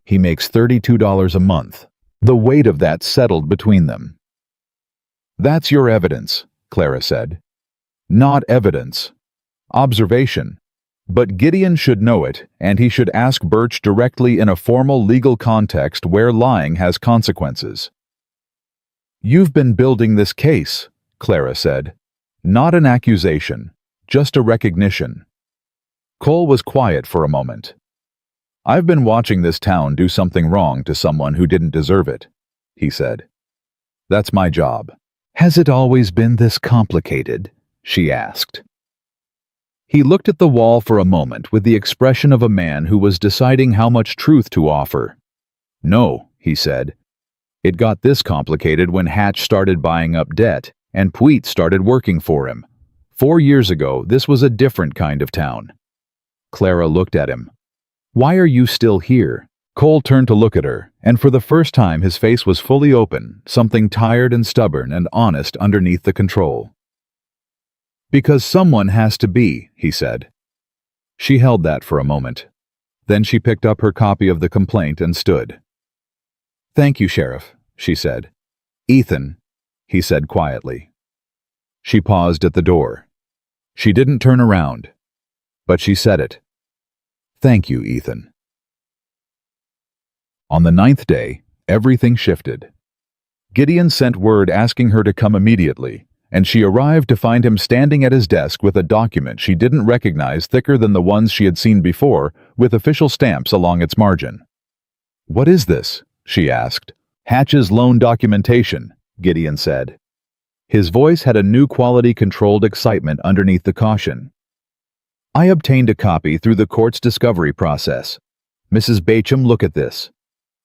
He makes $32 a month. The weight of that settled between them." "That's your evidence," Clara said. "Not evidence. Observation. But Gideon should know it, and he should ask Birch directly in a formal legal context where lying has consequences." "You've been building this case," Clara said. "Not an accusation, just a recognition." Cole was quiet for a moment. "I've been watching this town do something wrong to someone who didn't deserve it," he said. "That's my job." "Has it always been this complicated?" she asked. He looked at the wall for a moment with the expression of a man who was deciding how much truth to offer. "No," he said. "It got this complicated when Hatch started buying up debt and Pweet started working for him. 4 years ago, this was a different kind of town." Clara looked at him. "Why are you still here?" Cole turned to look at her, and for the first time his face was fully open, something tired and stubborn and honest underneath the control. "Because someone has to be," he said. She held that for a moment. Then she picked up her copy of the complaint and stood. "Thank you, Sheriff," she said. "Ethan," he said quietly. She paused at the door. She didn't turn around, but she said it. "Thank you, Ethan." On the 9th day, everything shifted. Gideon sent word asking her to come immediately, and she arrived to find him standing at his desk with a document she didn't recognize thicker than the ones she had seen before, with official stamps along its margin. "What is this?" she asked. "Hatch's loan documentation," Gideon said. His voice had a new quality-controlled excitement underneath the caution. "I obtained a copy through the court's discovery process. Mrs. Bacham, look at this."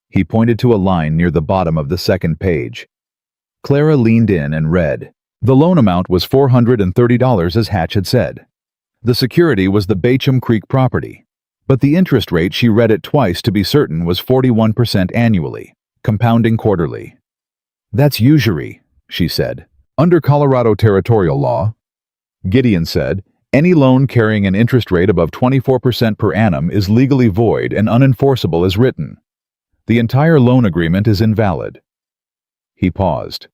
He pointed to a line near the bottom of the second page. Clara leaned in and read. The loan amount was $430 as Hatch had said. The security was the Bacham Creek property. But the interest rate, she read it twice to be certain, was 41% annually, compounding quarterly. "That's usury," she said. "Under Colorado territorial law," Gideon said, "any loan carrying an interest rate above 24% per annum is legally void and unenforceable as written. The entire loan agreement is invalid." He paused.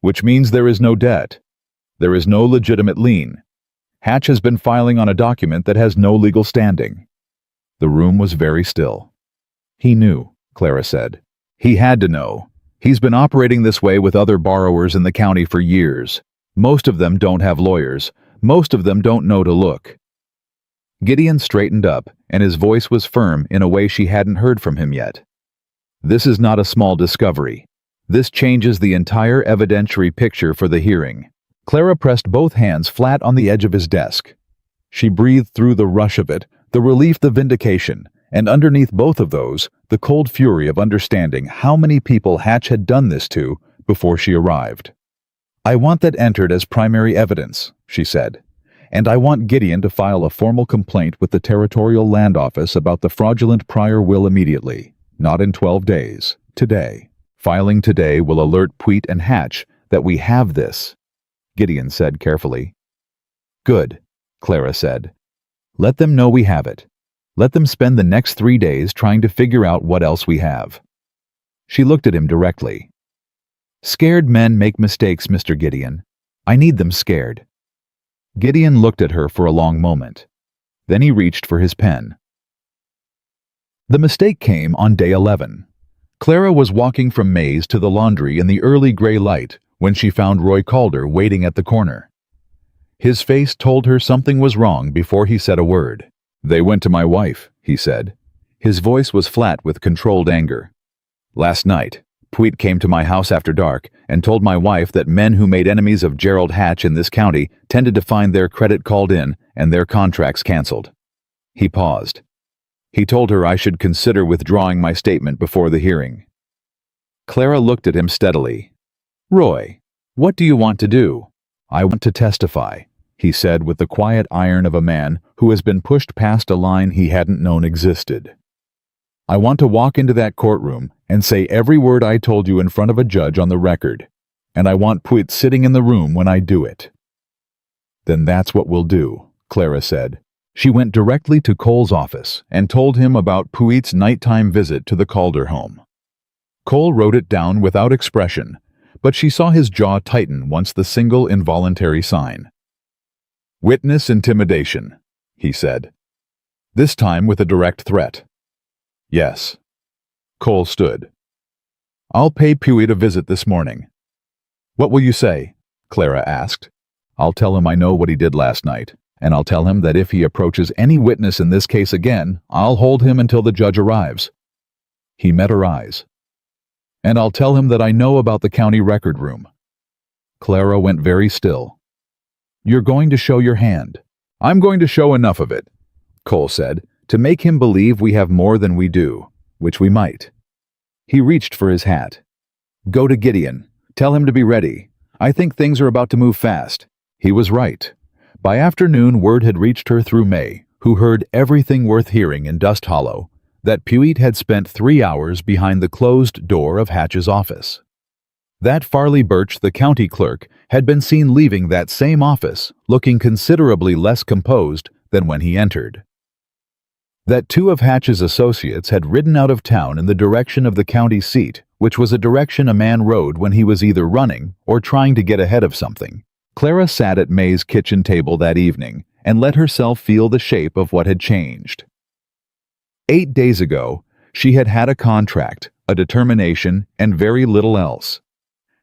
"Which means there is no debt. There is no legitimate lien. Hatch has been filing on a document that has no legal standing." The room was very still. "He knew," Clara said. "He had to know. He's been operating this way with other borrowers in the county for years. Most of them don't have lawyers. Most of them don't know to look." Gideon straightened up, and his voice was firm in a way she hadn't heard from him yet. "This is not a small discovery. This changes the entire evidentiary picture for the hearing." Clara pressed both hands flat on the edge of his desk. She breathed through the rush of it, the relief, the vindication, and underneath both of those, the cold fury of understanding how many people Hatch had done this to before she arrived. "I want that entered as primary evidence," she said, "and I want Gideon to file a formal complaint with the Territorial Land Office about the fraudulent prior will immediately, not in 12 days, today. Filing today will alert Pweet and Hatch that we have this," Gideon said carefully. "Good," Clara said. "Let them know we have it. Let them spend the next 3 days trying to figure out what else we have." She looked at him directly. "Scared men make mistakes, Mr. Gideon. I need them scared." Gideon looked at her for a long moment. Then he reached for his pen. The mistake came on day 11. Clara was walking from Mays to the laundry in the early gray light when she found Roy Calder waiting at the corner. His face told her something was wrong before he said a word. "They went to my wife," he said. His voice was flat with controlled anger. "Last night, Pweet came to my house after dark and told my wife that men who made enemies of Gerald Hatch in this county tended to find their credit called in and their contracts canceled. He paused. He told her I should consider withdrawing my statement before the hearing. Clara looked at him steadily. "Roy, what do you want to do?" "I want to testify," he said with the quiet iron of a man who has been pushed past a line he hadn't known existed. "I want to walk into that courtroom and say every word I told you in front of a judge on the record, and I want Pweet sitting in the room when I do it." "Then that's what we'll do," Clara said. She went directly to Cole's office and told him about Pweet's nighttime visit to the Calder home. Cole wrote it down without expression, but she saw his jaw tighten once the single involuntary sign. "Witness intimidation," he said, this time with a direct threat. "Yes." Cole stood. "I'll pay Pweet a visit this morning." "What will you say?" Clara asked. "I'll tell him I know what he did last night, and I'll tell him that if he approaches any witness in this case again, I'll hold him until the judge arrives." He met her eyes. "And I'll tell him that I know about the county record room." Clara went very still. "You're going to show your hand." "I'm going to show enough of it," Cole said, "to make him believe we have more than we do, which we might." He reached for his hat. "Go to Gideon. Tell him to be ready. I think things are about to move fast." He was right. By afternoon, word had reached her through May, who heard everything worth hearing in Dust Hollow, that Pweet had spent 3 hours behind the closed door of Hatch's office. That Farley Birch, the county clerk, had been seen leaving that same office, looking considerably less composed than when he entered. That 2 of Hatch's associates had ridden out of town in the direction of the county seat, which was a direction a man rode when he was either running or trying to get ahead of something. Clara sat at May's kitchen table that evening and let herself feel the shape of what had changed. 8 days ago, she had had a contract, a determination, and very little else.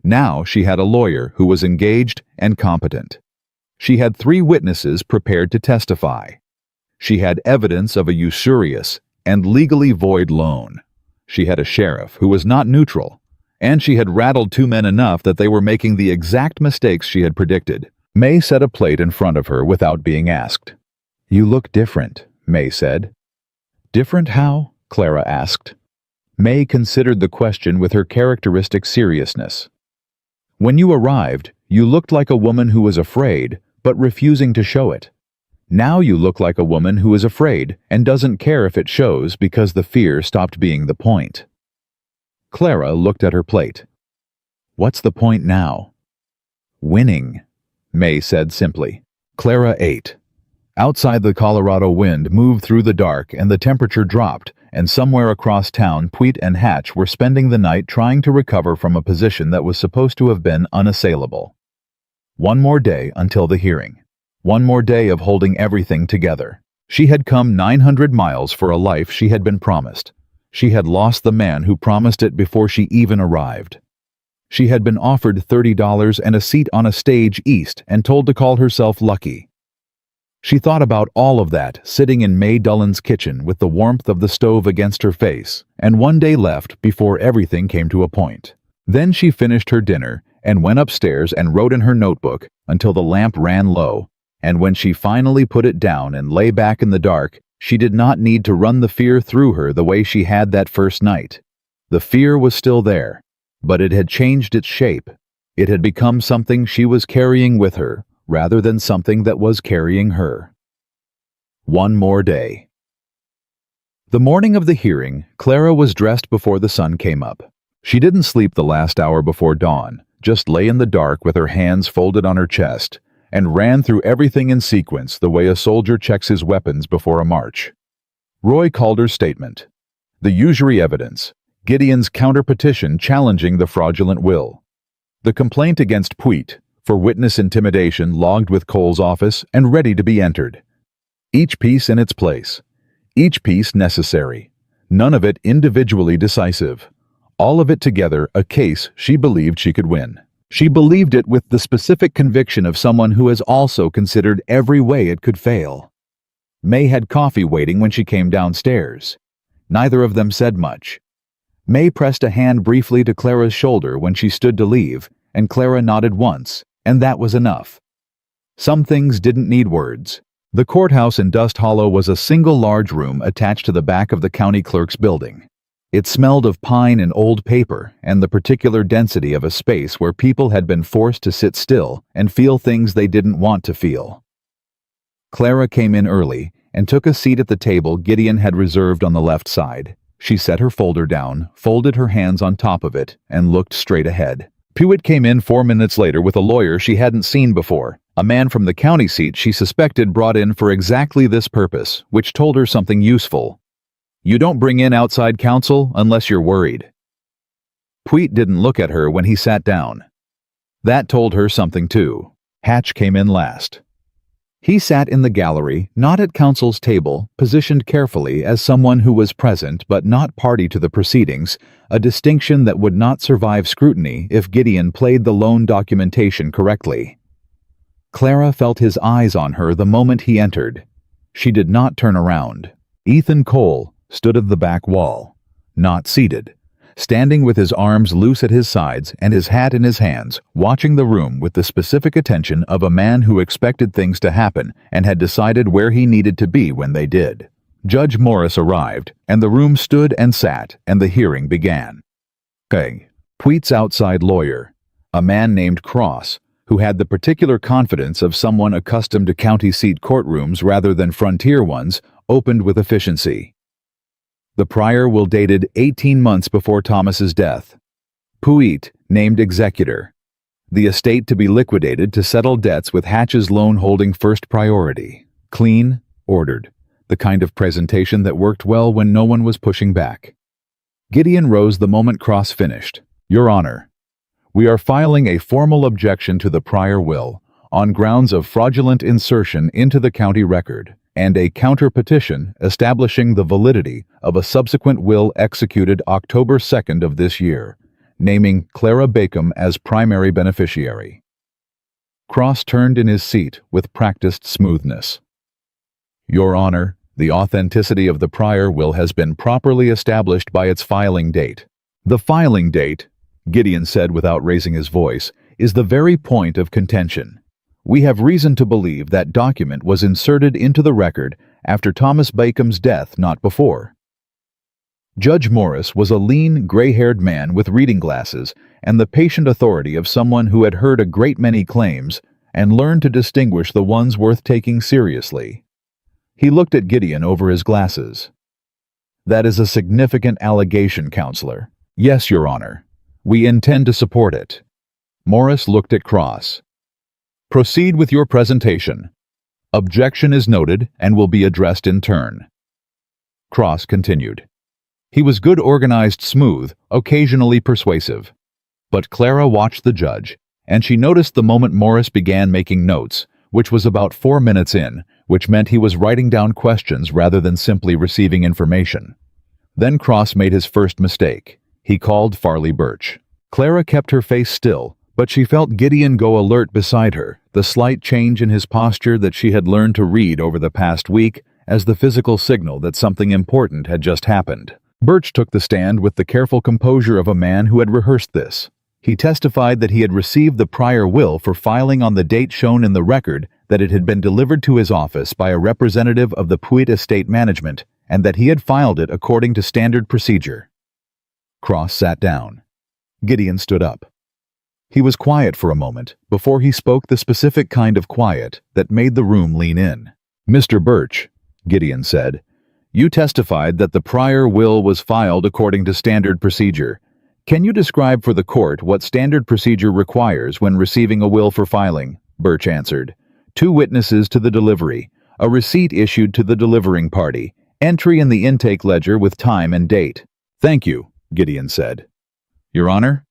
Now she had a lawyer who was engaged and competent. She had 3 witnesses prepared to testify. She had evidence of a usurious and legally void loan. She had a sheriff who was not neutral, and she had rattled 2 men enough that they were making the exact mistakes she had predicted. May set a plate in front of her without being asked. "You look different," May said. "Different how?" Clara asked. May considered the question with her characteristic seriousness. "When you arrived, you looked like a woman who was afraid, but refusing to show it. Now you look like a woman who is afraid and doesn't care if it shows because the fear stopped being the point." Clara looked at her plate. "What's the point now?" "Winning," May said simply. Clara ate. Outside, the Colorado wind moved through the dark and the temperature dropped, and somewhere across town Pweet and Hatch were spending the night trying to recover from a position that was supposed to have been unassailable. One more day until the hearing. One more day of holding everything together. She had come 900 miles for a life she had been promised. She had lost the man who promised it before she even arrived. She had been offered $30 and a seat on a stage east and told to call herself lucky. She thought about all of that sitting in May Dullen's kitchen with the warmth of the stove against her face, and one day left before everything came to a point. Then she finished her dinner and went upstairs and wrote in her notebook until the lamp ran low, and when she finally put it down and lay back in the dark, she did not need to run the fear through her the way she had that first night. The fear was still there, but it had changed its shape. It had become something she was carrying with her, rather than something that was carrying her. One more day. The morning of the hearing, Clara was dressed before the sun came up. She didn't sleep the last hour before dawn, just lay in the dark with her hands folded on her chest, and ran through everything in sequence the way a soldier checks his weapons before a march. Roy Calder's statement, the usury evidence, Gideon's counter-petition challenging the fraudulent will, the complaint against Pweet for witness intimidation logged with Cole's office and ready to be entered. Each piece in its place, each piece necessary, none of it individually decisive, all of it together a case she believed she could win. She believed it with the specific conviction of someone who has also considered every way it could fail. May had coffee waiting when she came downstairs. Neither of them said much. May pressed a hand briefly to Clara's shoulder when she stood to leave, and Clara nodded once, and that was enough. Some things didn't need words. The courthouse in Dust Hollow was a single large room attached to the back of the county clerk's building. It smelled of pine and old paper and the particular density of a space where people had been forced to sit still and feel things they didn't want to feel. Clara came in early and took a seat at the table Gideon had reserved on the left side. She set her folder down, folded her hands on top of it, and looked straight ahead. Pewitt came in 4 minutes later with a lawyer she hadn't seen before, a man from the county seat she suspected brought in for exactly this purpose, which told her something useful. You don't bring in outside counsel unless you're worried. Pewitt didn't look at her when he sat down. That told her something too. Hatch came in last. He sat in the gallery, not at counsel's table, positioned carefully as someone who was present but not party to the proceedings, a distinction that would not survive scrutiny if Gideon played the loan documentation correctly. Clara felt his eyes on her the moment he entered. She did not turn around. Ethan Cole stood at the back wall, not seated, standing with his arms loose at his sides and his hat in his hands, watching the room with the specific attention of a man who expected things to happen and had decided where he needed to be when they did. Judge Morris arrived, and the room stood and sat, and the hearing began. Pewitt's outside lawyer, a man named Cross, who had the particular confidence of someone accustomed to county seat courtrooms rather than frontier ones, opened with efficiency. The prior will dated 18 months before Thomas's death. Pewitt named executor. The estate to be liquidated to settle debts with Hatch's loan holding first priority. Clean, ordered. The kind of presentation that worked well when no one was pushing back. Gideon rose the moment Cross finished. Your Honor, we are filing a formal objection to the prior will on grounds of fraudulent insertion into the county record and a counter-petition establishing the validity of a subsequent will executed October 2nd of this year, naming Clara Bacon as primary beneficiary. Cross turned in his seat with practiced smoothness. Your Honor, the authenticity of the prior will has been properly established by its filing date. The filing date, Gideon said without raising his voice, is the very point of contention. We have reason to believe that document was inserted into the record after Thomas Bacon's death, not before. Judge Morris was a lean, gray-haired man with reading glasses and the patient authority of someone who had heard a great many claims and learned to distinguish the ones worth taking seriously. He looked at Gideon over his glasses. That is a significant allegation, Counselor. Yes, Your Honor. We intend to support it. Morris looked at Cross. Proceed with your presentation. Objection is noted and will be addressed in turn. Cross continued. He was good, organized, smooth, occasionally persuasive. But Clara watched the judge, and she noticed the moment Morris began making notes, which was about 4 minutes in, which meant he was writing down questions rather than simply receiving information. Then Cross made his first mistake. He called Farley Birch. Clara kept her face still, but she felt Gideon go alert beside her, the slight change in his posture that she had learned to read over the past week as the physical signal that something important had just happened. Birch took the stand with the careful composure of a man who had rehearsed this. He testified that he had received the prior will for filing on the date shown in the record, that it had been delivered to his office by a representative of the Pewitt Estate Management, and that he had filed it according to standard procedure. Cross sat down. Gideon stood up. He was quiet for a moment before he spoke the specific kind of quiet that made the room lean in. Mr. Birch, Gideon said, you testified that the prior will was filed according to standard procedure. Can you describe for the court what standard procedure requires when receiving a will for filing? Birch answered. 2 witnesses to the delivery, a receipt issued to the delivering party, entry in the intake ledger with time and date. Thank you, Gideon said. Your Honor,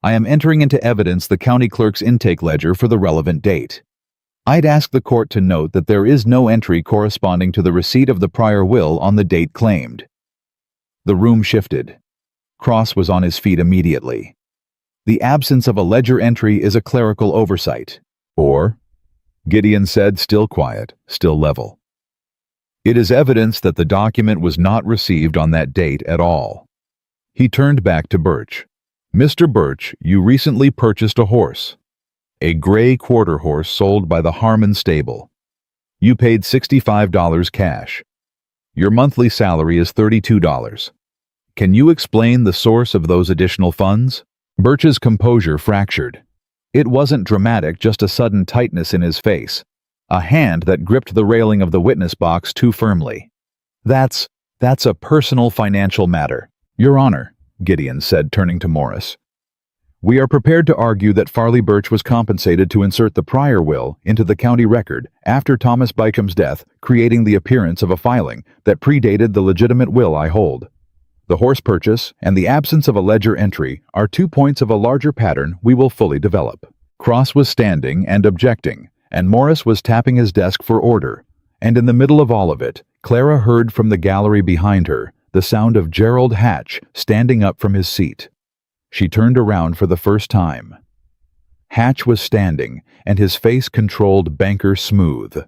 I am entering into evidence the county clerk's intake ledger for the relevant date. I'd ask the court to note that there is no entry corresponding to the receipt of the prior will on the date claimed. The room shifted. Cross was on his feet immediately. The absence of a ledger entry is a clerical oversight. Or, Gideon said, still quiet, still level. It is evidence that the document was not received on that date at all. He turned back to Birch. "Mr. Birch, you recently purchased a horse. A gray quarter horse sold by the Harmon stable. You paid $65 cash. Your monthly salary is $32. Can you explain the source of those additional funds?" Birch's composure fractured. It wasn't dramatic, just a sudden tightness in his face, a hand that gripped the railing of the witness box too firmly. That's a personal financial matter, Your Honor," Gideon said, turning to Morris. "We are prepared to argue that Farley Birch was compensated to insert the prior will into the county record after Thomas Bycomb's death, creating the appearance of a filing that predated the legitimate will I hold. The horse purchase and the absence of a ledger entry are 2 points of a larger pattern we will fully develop." Cross was standing and objecting, and Morris was tapping his desk for order, and in the middle of all of it, Clara heard from the gallery behind her the sound of Gerald Hatch standing up from his seat. She turned around for the first time. Hatch was standing, and his face controlled banker smooth.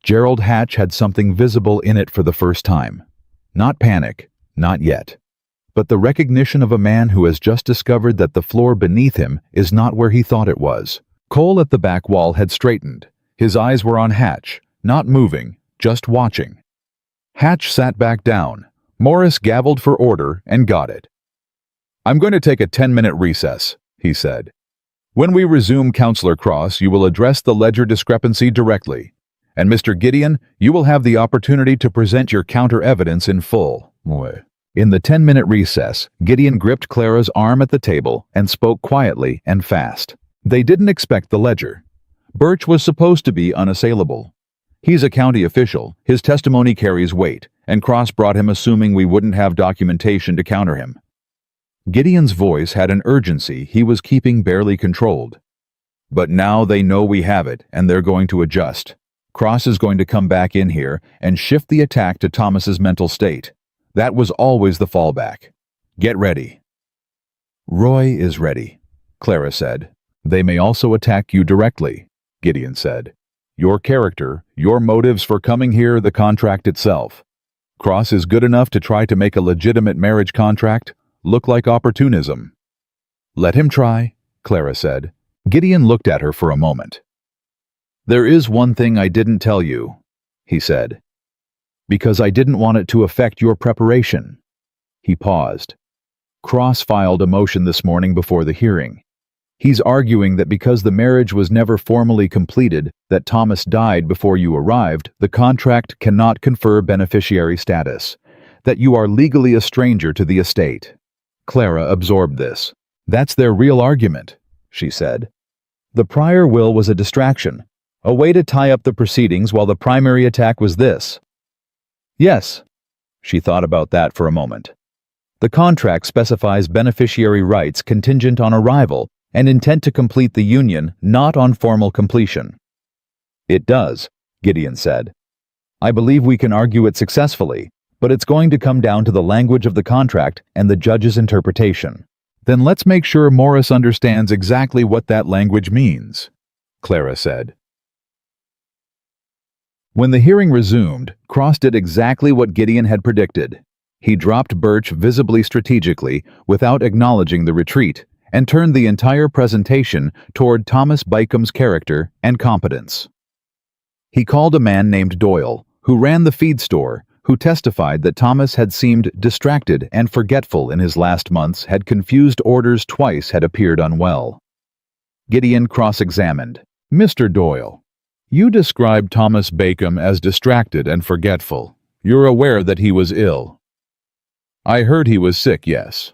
Gerald Hatch had something visible in it for the first time. Not panic, not yet, but the recognition of a man who has just discovered that the floor beneath him is not where he thought it was. Cole at the back wall had straightened. His eyes were on Hatch, not moving, just watching. Hatch sat back down. Morris gavelled for order and got it. "I'm going to take a 10-minute recess," he said. "When we resume, Counselor Cross, you will address the ledger discrepancy directly. And Mr. Gideon, you will have the opportunity to present your counter-evidence in full." In the 10-minute recess, Gideon gripped Clara's arm at the table and spoke quietly and fast. They didn't expect the ledger. Birch was supposed to be unassailable. He's a county official, his testimony carries weight, and Cross brought him assuming we wouldn't have documentation to counter him. Gideon's voice had an urgency he was keeping barely controlled. "But now they know we have it, and they're going to adjust. Cross is going to come back in here and shift the attack to Thomas's mental state. That was always the fallback. Get ready." "Roy is ready," Clara said. "They may also attack you directly," Gideon said. "Your character, your motives for coming here, the contract itself. Cross is good enough to try to make a legitimate marriage contract look like opportunism." "Let him try," Clara said. Gideon looked at her for a moment. "There is one thing I didn't tell you," he said, "because I didn't want it to affect your preparation." He paused. "Cross filed a motion this morning before the hearing. He's arguing that because the marriage was never formally completed, that Thomas died before you arrived, the contract cannot confer beneficiary status, that you are legally a stranger to the estate." Clara absorbed this. "That's their real argument," she said. "The prior will was a distraction, a way to tie up the proceedings while the primary attack was this." "Yes." She thought about that for a moment. "The contract specifies beneficiary rights contingent on arrival and intent to complete the union, not on formal completion." "It does," Gideon said. "I believe we can argue it successfully, but it's going to come down to the language of the contract and the judge's interpretation." "Then let's make sure Morris understands exactly what that language means," Clara said. When the hearing resumed, Cross did exactly what Gideon had predicted. He dropped Birch visibly strategically without acknowledging the retreat, and turned the entire presentation toward Thomas Bycomb's character and competence. He called a man named Doyle, who ran the feed store, who testified that Thomas had seemed distracted and forgetful in his last months, had confused orders twice, had appeared unwell. Gideon cross-examined. "Mr. Doyle, you described Thomas Bycomb as distracted and forgetful. You're aware that he was ill?" "I heard he was sick, yes."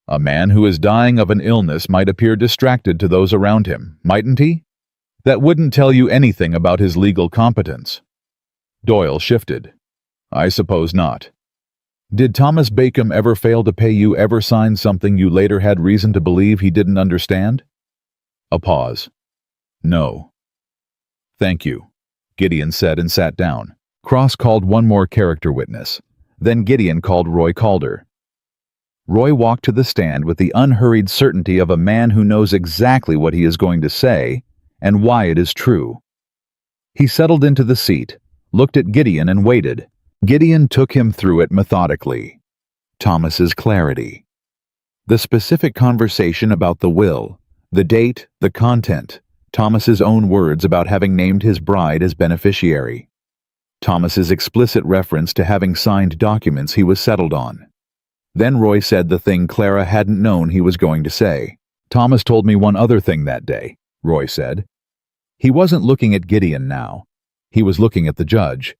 "A man who is dying of an illness might appear distracted to those around him, mightn't he? That wouldn't tell you anything about his legal competence." Doyle shifted. "I suppose not. Did Thomas Bycomb ever fail to pay you, ever sign something you later had reason to believe he didn't understand?" A pause. "No." "Thank you," Gideon said and sat down. Cross called one more character witness. Then Gideon called Roy Calder. Roy walked to the stand with the unhurried certainty of a man who knows exactly what he is going to say and why it is true. He settled into the seat, looked at Gideon and waited. Gideon took him through it methodically. Thomas's clarity. The specific conversation about the will, the date, the content, Thomas's own words about having named his bride as beneficiary. Thomas's explicit reference to having signed documents he was settled on. Then Roy said the thing Clara hadn't known he was going to say. Thomas told me one other thing that day, Roy said. He wasn't looking at Gideon now. He was looking at the judge.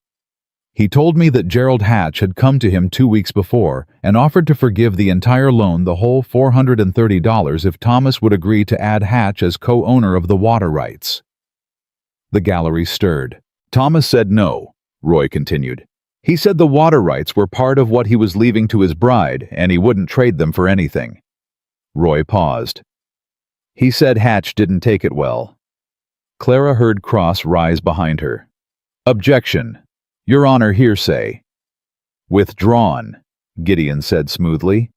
He told me that Gerald Hatch had come to him 2 weeks before and offered to forgive the entire loan, the whole $430, if Thomas would agree to add Hatch as co-owner of the water rights. The gallery stirred. Thomas said no, Roy continued. He said the water rights were part of what he was leaving to his bride, and he wouldn't trade them for anything. Roy paused. He said Hatch didn't take it well. Clara heard Cross rise behind her. Objection. Your Honor, hearsay. Withdrawn, Gideon said smoothly.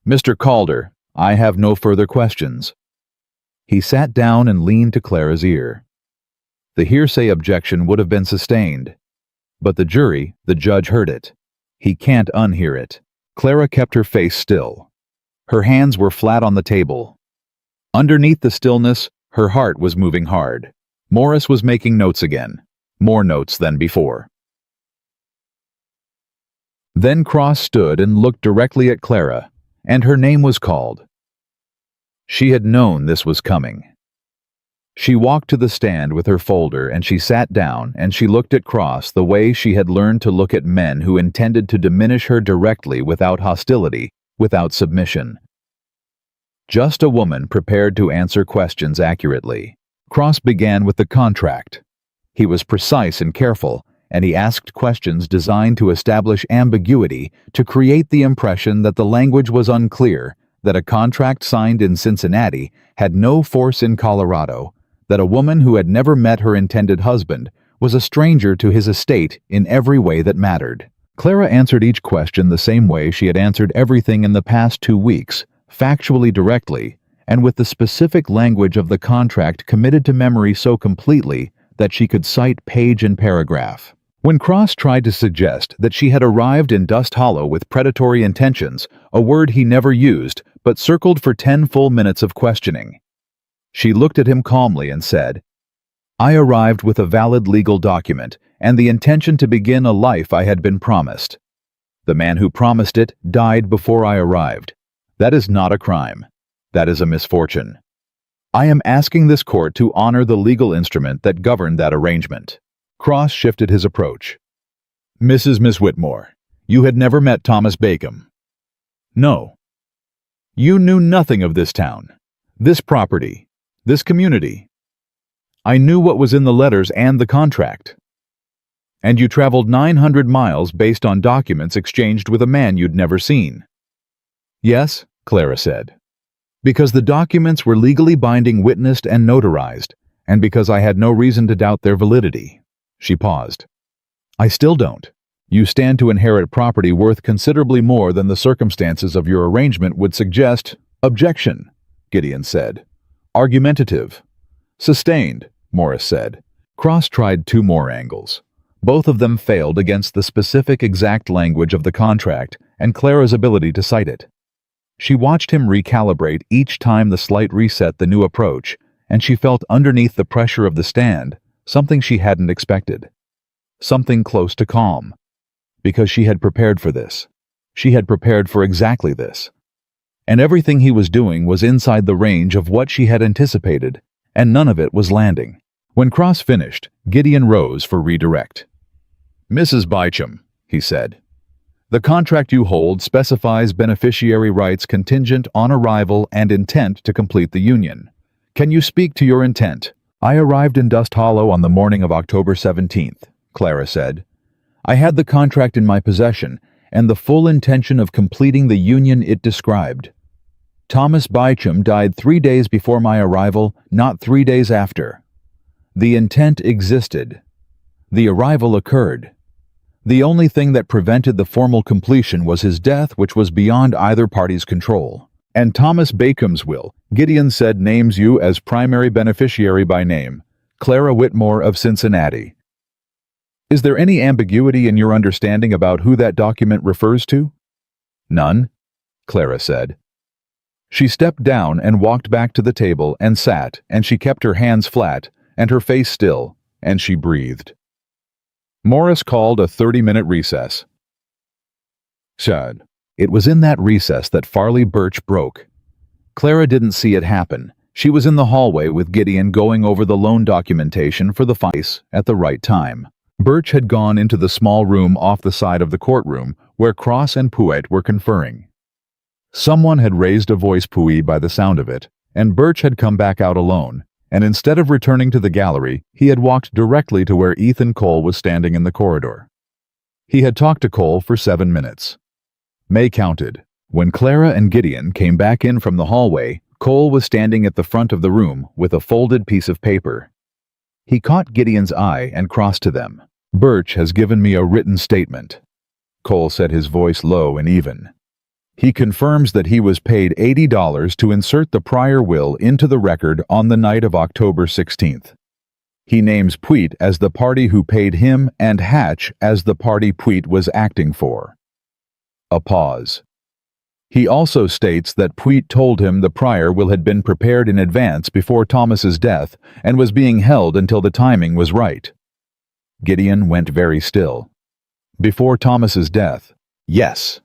Mr. Calder, I have no further questions. He sat down and leaned to Clara's ear. The hearsay objection would have been sustained. But the jury, the judge heard it. He can't unhear it. Clara kept her face still. Her hands were flat on the table. Underneath the stillness, her heart was moving hard. Morris was making notes again. More notes than before. Then Cross stood and looked directly at Clara, and her name was called. She had known this was coming. She walked to the stand with her folder and she sat down and she looked at Cross the way she had learned to look at men who intended to diminish her directly, without hostility, without submission. Just a woman prepared to answer questions accurately. Cross began with the contract. He was precise and careful, and he asked questions designed to establish ambiguity, to create the impression that the language was unclear, that a contract signed in Cincinnati had no force in Colorado, that a woman who had never met her intended husband was a stranger to his estate in every way that mattered. Clara answered each question the same way she had answered everything in the past 2 weeks, factually, directly, and with the specific language of the contract committed to memory so completely that she could cite page and paragraph. When Cross tried to suggest that she had arrived in Dust Hollow with predatory intentions, a word he never used, but circled for 10 full minutes of questioning, she looked at him calmly and said, I arrived with a valid legal document and the intention to begin a life I had been promised. The man who promised it died before I arrived. That is not a crime. That is a misfortune. I am asking this court to honor the legal instrument that governed that arrangement. Cross shifted his approach. Miss Whitmore, you had never met Thomas Bacon. No. You knew nothing of this town, this property, this community. I knew what was in the letters and the contract. And you traveled 900 miles based on documents exchanged with a man you'd never seen. Yes, Clara said. Because the documents were legally binding, witnessed and notarized, and because I had no reason to doubt their validity. She paused. I still don't. You stand to inherit property worth considerably more than the circumstances of your arrangement would suggest. Objection, Gideon said. Argumentative. Sustained, Morris said. Cross tried 2 more angles. Both of them failed against the specific exact language of the contract and Clara's ability to cite it. She watched him recalibrate each time the slight reset the new approach, and she felt underneath the pressure of the stand something she hadn't expected. Something close to calm. Because she had prepared for this. She had prepared for exactly this. And everything he was doing was inside the range of what she had anticipated, and none of it was landing. When Cross finished, Gideon rose for redirect. Mrs. Bycham, he said, the contract you hold specifies beneficiary rights contingent on arrival and intent to complete the union. Can you speak to your intent? I arrived in Dust Hollow on the morning of October 17th, Clara said. I had the contract in my possession and the full intention of completing the union it described. Thomas Bycham died 3 days before my arrival, not 3 days after. The intent existed. The arrival occurred. The only thing that prevented the formal completion was his death, which was beyond either party's control. And Thomas Bacon's will, Gideon said, names you as primary beneficiary by name, Clara Whitmore of Cincinnati. Is there any ambiguity in your understanding about who that document refers to? None, Clara said. She stepped down and walked back to the table and sat, and she kept her hands flat and her face still, and she breathed. Morris called a 30-minute recess. Sad. It was in that recess that Farley Birch broke. Clara didn't see it happen. She was in the hallway with Gideon going over the loan documentation for the face at the right time. Birch had gone into the small room off the side of the courtroom where Cross and Puet were conferring. Someone had raised a voice Pui by the sound of it, and Birch had come back out alone, and instead of returning to the gallery, he had walked directly to where Ethan Cole was standing in the corridor. He had talked to Cole for 7 minutes. May counted. When Clara and Gideon came back in from the hallway, Cole was standing at the front of the room with a folded piece of paper. He caught Gideon's eye and crossed to them. Birch has given me a written statement. Cole said, his voice low and even. He confirms that he was paid $80 to insert the prior will into the record on the night of October 16th. He names Puet as the party who paid him and Hatch as the party Puet was acting for. A pause. He also states that Puet told him the prior will had been prepared in advance before Thomas's death and was being held until the timing was right. Gideon went very still. Before Thomas's death, yes.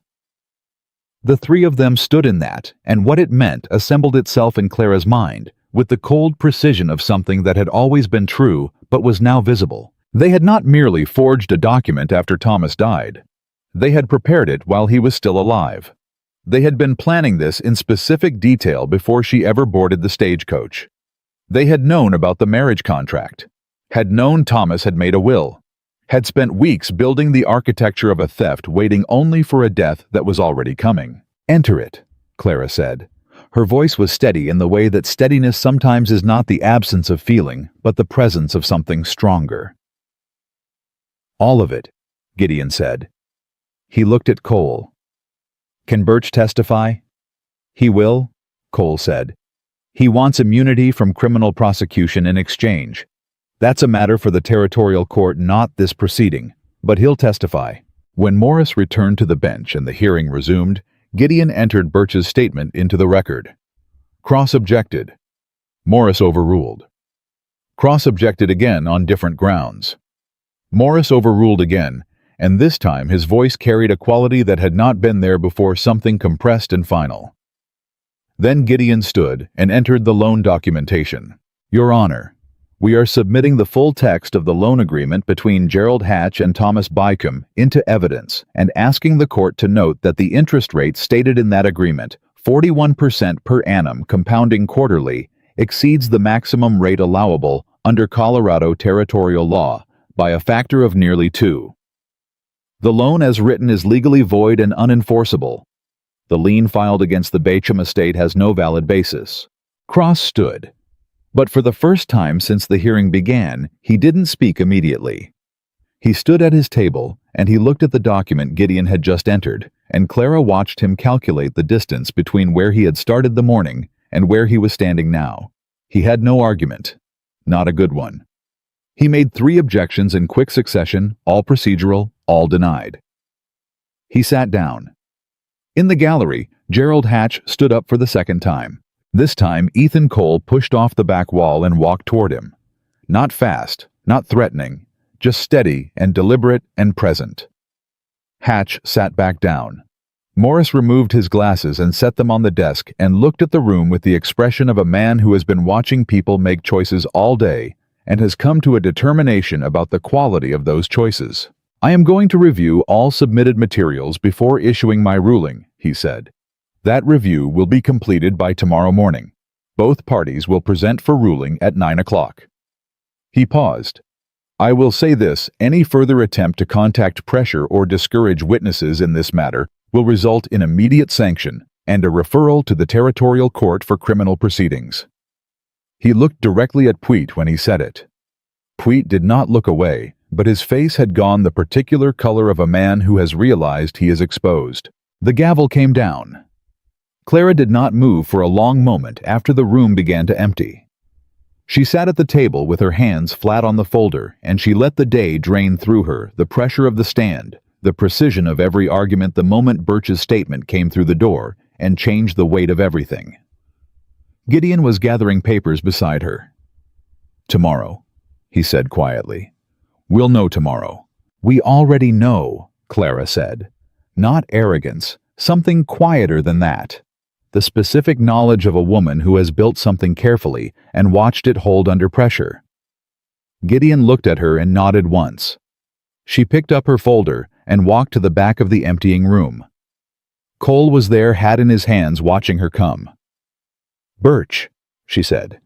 The three of them stood in that, and what it meant assembled itself in Clara's mind, with the cold precision of something that had always been true but was now visible. They had not merely forged a document after Thomas died. They had prepared it while he was still alive. They had been planning this in specific detail before she ever boarded the stagecoach. They had known about the marriage contract, had known Thomas had made a will, had spent weeks building the architecture of a theft waiting only for a death that was already coming. Enter it, Clara said. Her voice was steady in the way that steadiness sometimes is not the absence of feeling, but the presence of something stronger. All of it, Gideon said. He looked at Cole. Can Birch testify? He will, Cole said. He wants immunity from criminal prosecution in exchange. That's a matter for the territorial court, not this proceeding, but he'll testify. When Morris returned to the bench and the hearing resumed, Gideon entered Birch's statement into the record. Cross objected. Morris overruled. Cross objected again on different grounds. Morris overruled again, and this time his voice carried a quality that had not been there before, something compressed and final. Then Gideon stood and entered the loan documentation. Your Honor, we are submitting the full text of the loan agreement between Gerald Hatch and Thomas Bycombe into evidence and asking the court to note that the interest rate stated in that agreement, 41% per annum compounding quarterly, exceeds the maximum rate allowable under Colorado territorial law by a factor of nearly 2. The loan as written is legally void and unenforceable. The lien filed against the Bycombe estate has no valid basis. Cross stood. But for the first time since the hearing began, he didn't speak immediately. He stood at his table, and he looked at the document Gideon had just entered, and Clara watched him calculate the distance between where he had started the morning and where he was standing now. He had no argument. Not a good one. He made 3 objections in quick succession, all procedural, all denied. He sat down. In the gallery, Gerald Hatch stood up for the second time. This time, Ethan Cole pushed off the back wall and walked toward him. Not fast, not threatening, just steady and deliberate and present. Hatch sat back down. Morris removed his glasses and set them on the desk and looked at the room with the expression of a man who has been watching people make choices all day and has come to a determination about the quality of those choices. I am going to review all submitted materials before issuing my ruling, he said. That review will be completed by tomorrow morning. Both parties will present for ruling at 9 o'clock. He paused. I will say this, any further attempt to contact, pressure, or discourage witnesses in this matter will result in immediate sanction and a referral to the Territorial Court for criminal proceedings. He looked directly at Puet when he said it. Puet did not look away, but his face had gone the particular color of a man who has realized he is exposed. The gavel came down. Clara did not move for a long moment after the room began to empty. She sat at the table with her hands flat on the folder, and she let the day drain through her, the pressure of the stand, the precision of every argument the moment Birch's statement came through the door and changed the weight of everything. Gideon was gathering papers beside her. "Tomorrow," he said quietly. "We'll know tomorrow." "We already know," Clara said. "Not arrogance, something quieter than that. The specific knowledge of a woman who has built something carefully and watched it hold under pressure." Gideon looked at her and nodded once. She picked up her folder and walked to the back of the emptying room. Cole was there, hat in his hands, watching her come. "Birch," she said.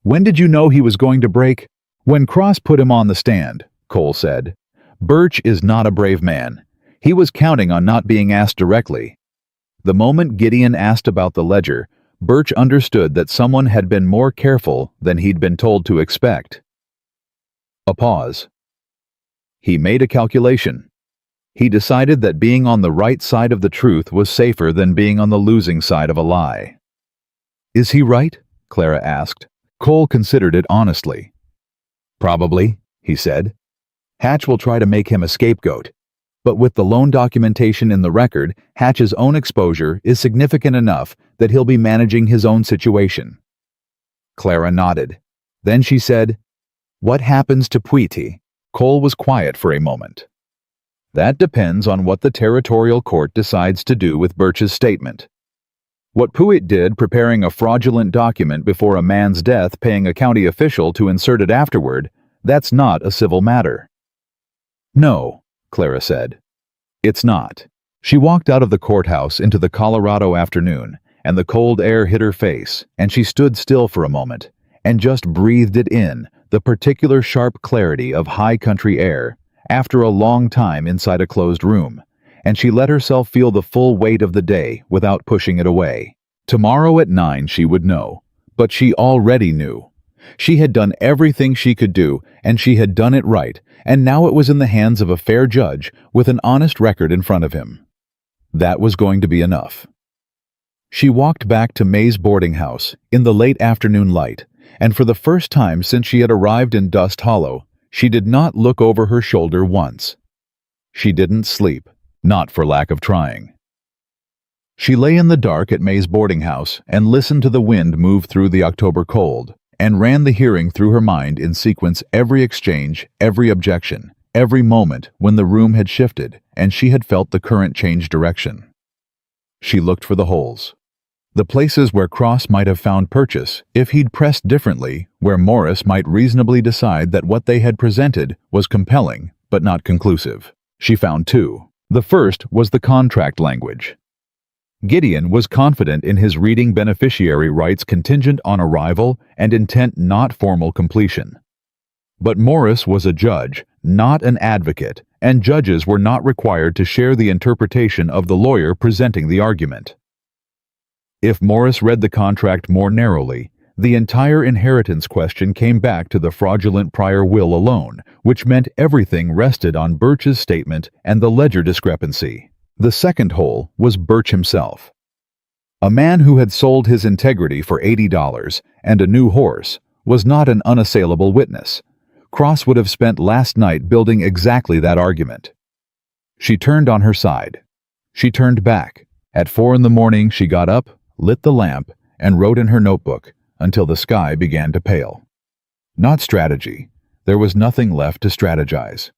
"When did you know he was going to break?" "When Cross put him on the stand," Cole said. "Birch is not a brave man. He was counting on not being asked directly." The moment Gideon asked about the ledger, Birch understood that someone had been more careful than he'd been told to expect. A pause. He made a calculation. He decided that being on the right side of the truth was safer than being on the losing side of a lie. "Is he right?" Clara asked. Cole considered it honestly. "Probably," he said. "Hatch will try to make him a scapegoat. But with the loan documentation in the record, Hatch's own exposure is significant enough that he'll be managing his own situation." Clara nodded. Then she said, "What happens to Puiti?" Cole was quiet for a moment. "That depends on what the territorial court decides to do with Birch's statement. What Puit did preparing a fraudulent document before a man's death, paying a county official to insert it afterward, that's not a civil matter." "No," Clara said. "It's not." She walked out of the courthouse into the Colorado afternoon, and the cold air hit her face, and she stood still for a moment, and just breathed it in, the particular sharp clarity of high country air, after a long time inside a closed room, and she let herself feel the full weight of the day without pushing it away. Tomorrow at 9 she would know, but she already knew. She had done everything she could do, and she had done it right, and now it was in the hands of a fair judge with an honest record in front of him. That was going to be enough. She walked back to May's boarding house in the late afternoon light, and for the first time since she had arrived in Dust Hollow, she did not look over her shoulder once. She didn't sleep, not for lack of trying. She lay in the dark at May's boarding house and listened to the wind move through the October cold, and ran the hearing through her mind in sequence, every exchange, every objection, every moment when the room had shifted and she had felt the current change direction. She looked for the holes. The places where Cross might have found purchase if he'd pressed differently, where Morris might reasonably decide that what they had presented was compelling but not conclusive. She found two. The first was the contract language. Gideon was confident in his reading beneficiary rights contingent on arrival and intent not formal completion. But Morris was a judge, not an advocate, and judges were not required to share the interpretation of the lawyer presenting the argument. If Morris read the contract more narrowly, the entire inheritance question came back to the fraudulent prior will alone, which meant everything rested on Birch's statement and the ledger discrepancy. The second hole was Birch himself. A man who had sold his integrity for $80 and a new horse was not an unassailable witness. Cross would have spent last night building exactly that argument. She turned on her side. She turned back. At 4 a.m. she got up, lit the lamp, and wrote in her notebook until the sky began to pale. Not strategy. There was nothing left to strategize.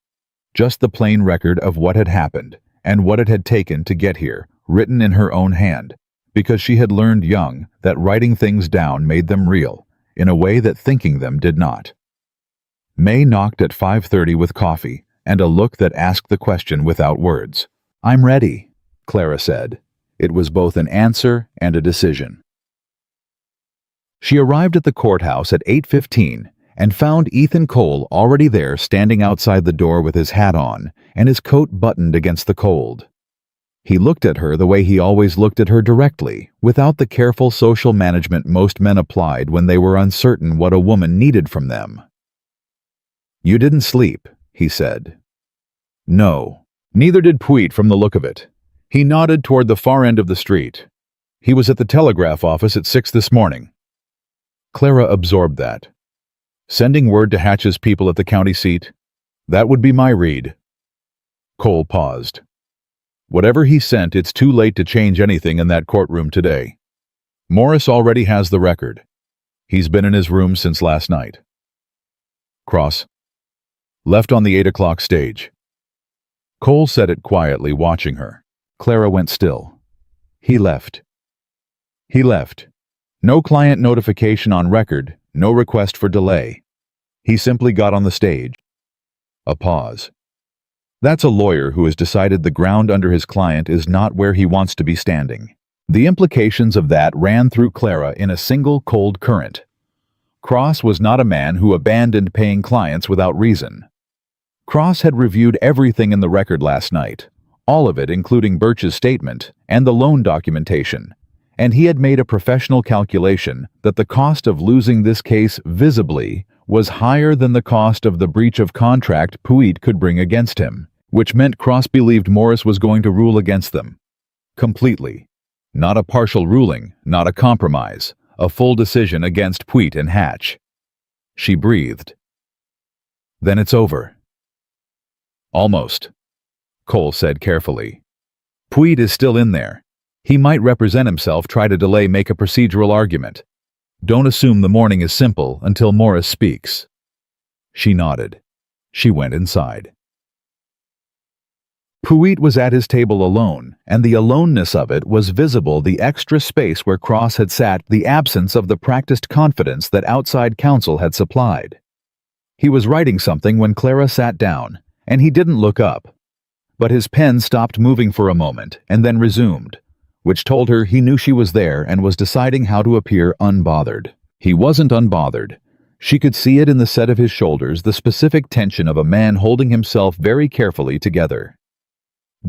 Just the plain record of what had happened and what it had taken to get here, written in her own hand, because she had learned young that writing things down made them real, in a way that thinking them did not. May knocked at 5:30 with coffee and a look that asked the question without words. "I'm ready," Clara said. It was both an answer and a decision. She arrived at the courthouse at 8:15 and found Ethan Cole already there, standing outside the door with his hat on and his coat buttoned against the cold. He looked at her the way he always looked at her, directly, without the careful social management most men applied when they were uncertain what a woman needed from them. "You didn't sleep," he said. "No. Neither did Puit from the look of it." He nodded toward the far end of the street. "He was at the telegraph office at 6 this morning." Clara absorbed that. "Sending word to Hatch's people at the county seat? That would be my read." Cole paused. Whatever he sent, it's too late to change anything in that courtroom today. Morris already has the record. He's been in his room since last night. Cross. Left on the 8 o'clock stage. Cole said it quietly, watching her. Clara went still. He left. He left. No client notification on record, no request for delay. He simply got on the stage. A pause. That's a lawyer who has decided the ground under his client is not where he wants to be standing. The implications of that ran through Clara in a single cold current. Cross was not a man who abandoned paying clients without reason. Cross had reviewed everything in the record last night, all of it including Birch's statement and the loan documentation, and he had made a professional calculation that the cost of losing this case visibly was higher than the cost of the breach of contract Puig could bring against him, which meant Cross believed Morris was going to rule against them. Completely. Not a partial ruling, not a compromise, a full decision against Puig and Hatch. She breathed. Then it's over. Almost, Cole said carefully. Puig is still in there. He might represent himself, try to delay, make a procedural argument. Don't assume the morning is simple until Morris speaks. She nodded. She went inside. Puig was at his table alone, and the aloneness of it was visible, the extra space where Cross had sat, the absence of the practiced confidence that outside counsel had supplied. He was writing something when Clara sat down, and he didn't look up. But his pen stopped moving for a moment and then resumed, which told her he knew she was there and was deciding how to appear unbothered. He wasn't unbothered. She could see it in the set of his shoulders, the specific tension of a man holding himself very carefully together.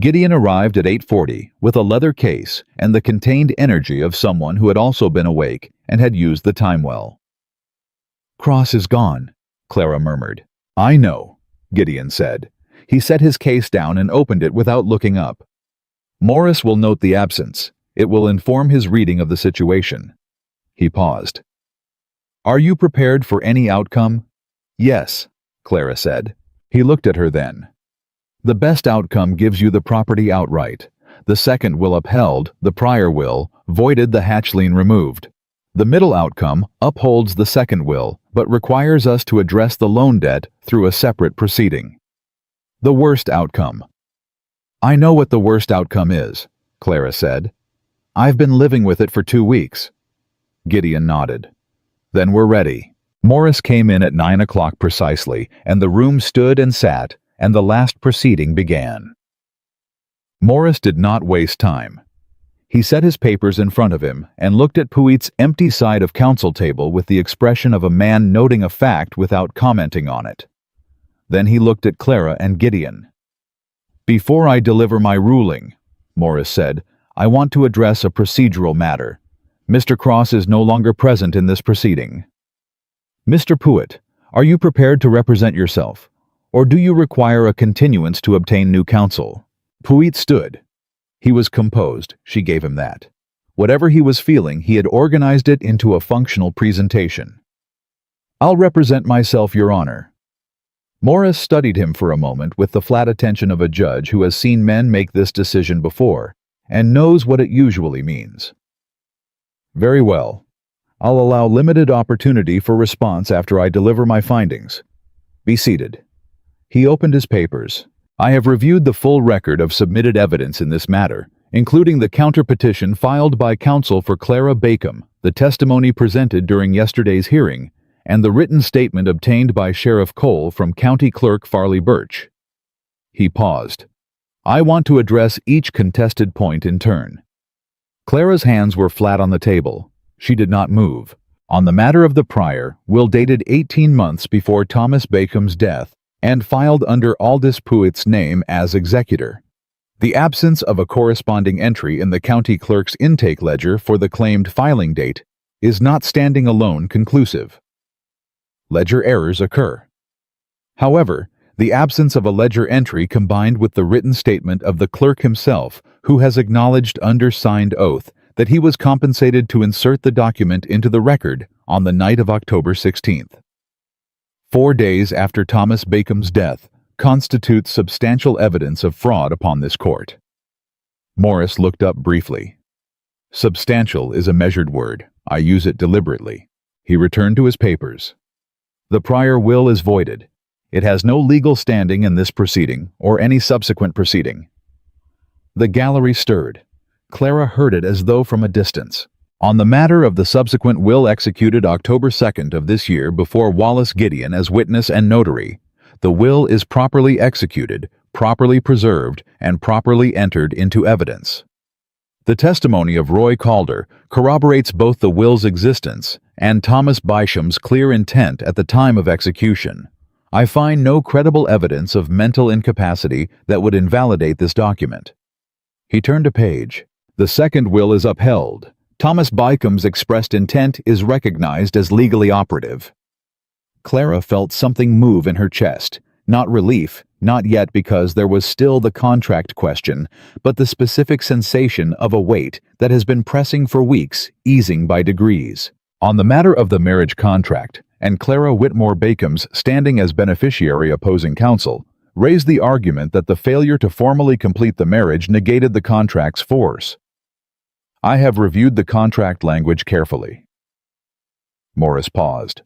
Gideon arrived at 8:40 with a leather case and the contained energy of someone who had also been awake and had used the time well. "Cross is gone," Clara murmured. "I know," Gideon said. He set his case down and opened it without looking up. "Morris will note the absence. It will inform his reading of the situation." He paused. "Are you prepared for any outcome?" "Yes," Clara said. He looked at her then. "The best outcome gives you the property outright. The second will upheld, the prior will, voided, the Hatch lien removed. The middle outcome upholds the second will, but requires us to address the loan debt through a separate proceeding. The worst outcome." "I know what the worst outcome is," Clara said. "I've been living with it for 2 weeks." Gideon nodded. "Then we're ready." Morris came in at 9 o'clock precisely, and the room stood and sat, and the last proceeding began. Morris did not waste time. He set his papers in front of him and looked at Puig's empty side of counsel table with the expression of a man noting a fact without commenting on it. Then he looked at Clara and Gideon. "Before I deliver my ruling," Morris said, "I want to address a procedural matter. Mr. Cross is no longer present in this proceeding. Mr. Puig, are you prepared to represent yourself, or do you require a continuance to obtain new counsel?" Puig stood. He was composed, she gave him that. Whatever he was feeling, he had organized it into a functional presentation. "I'll represent myself, Your Honor." Morris studied him for a moment with the flat attention of a judge who has seen men make this decision before and knows what it usually means. "Very well. I'll allow limited opportunity for response after I deliver my findings. Be seated." He opened his papers. "I have reviewed the full record of submitted evidence in this matter, including the counterpetition filed by counsel for Clara Bacon, the testimony presented during yesterday's hearing, and the written statement obtained by Sheriff Cole from County Clerk Farley Birch." He paused. "I want to address each contested point in turn." Clara's hands were flat on the table. She did not move. On the matter of the prior, will dated 18 months before Thomas Bacon's death, and filed under Aldous Puig's name as executor. The absence of a corresponding entry in the county clerk's intake ledger for the claimed filing date is not standing alone conclusive. Ledger errors occur. However, the absence of a ledger entry combined with the written statement of the clerk himself, who has acknowledged under signed oath that he was compensated to insert the document into the record on the night of October 16th. 4 days after Thomas Bacon's death, constitutes substantial evidence of fraud upon this court. Morris looked up briefly. Substantial is a measured word. I use it deliberately. He returned to his papers. The prior will is voided. It has no legal standing in this proceeding or any subsequent proceeding. The gallery stirred. Clara heard it as though from a distance. On the matter of the subsequent will executed October 2nd of this year before Wallace Gideon as witness and notary, the will is properly executed, properly preserved, and properly entered into evidence. The testimony of Roy Calder corroborates both the will's existence and Thomas Bysham's clear intent at the time of execution. I find no credible evidence of mental incapacity that would invalidate this document. He turned a page. The second will is upheld. Thomas Bysham's expressed intent is recognized as legally operative. Clara felt something move in her chest, not relief, not yet because there was still the contract question, but the specific sensation of a weight that has been pressing for weeks, easing by degrees. On the matter of the marriage contract, and Clara Whitmore Bakeham's standing as beneficiary opposing counsel, raised the argument that the failure to formally complete the marriage negated the contract's force. I have reviewed the contract language carefully. Morris paused.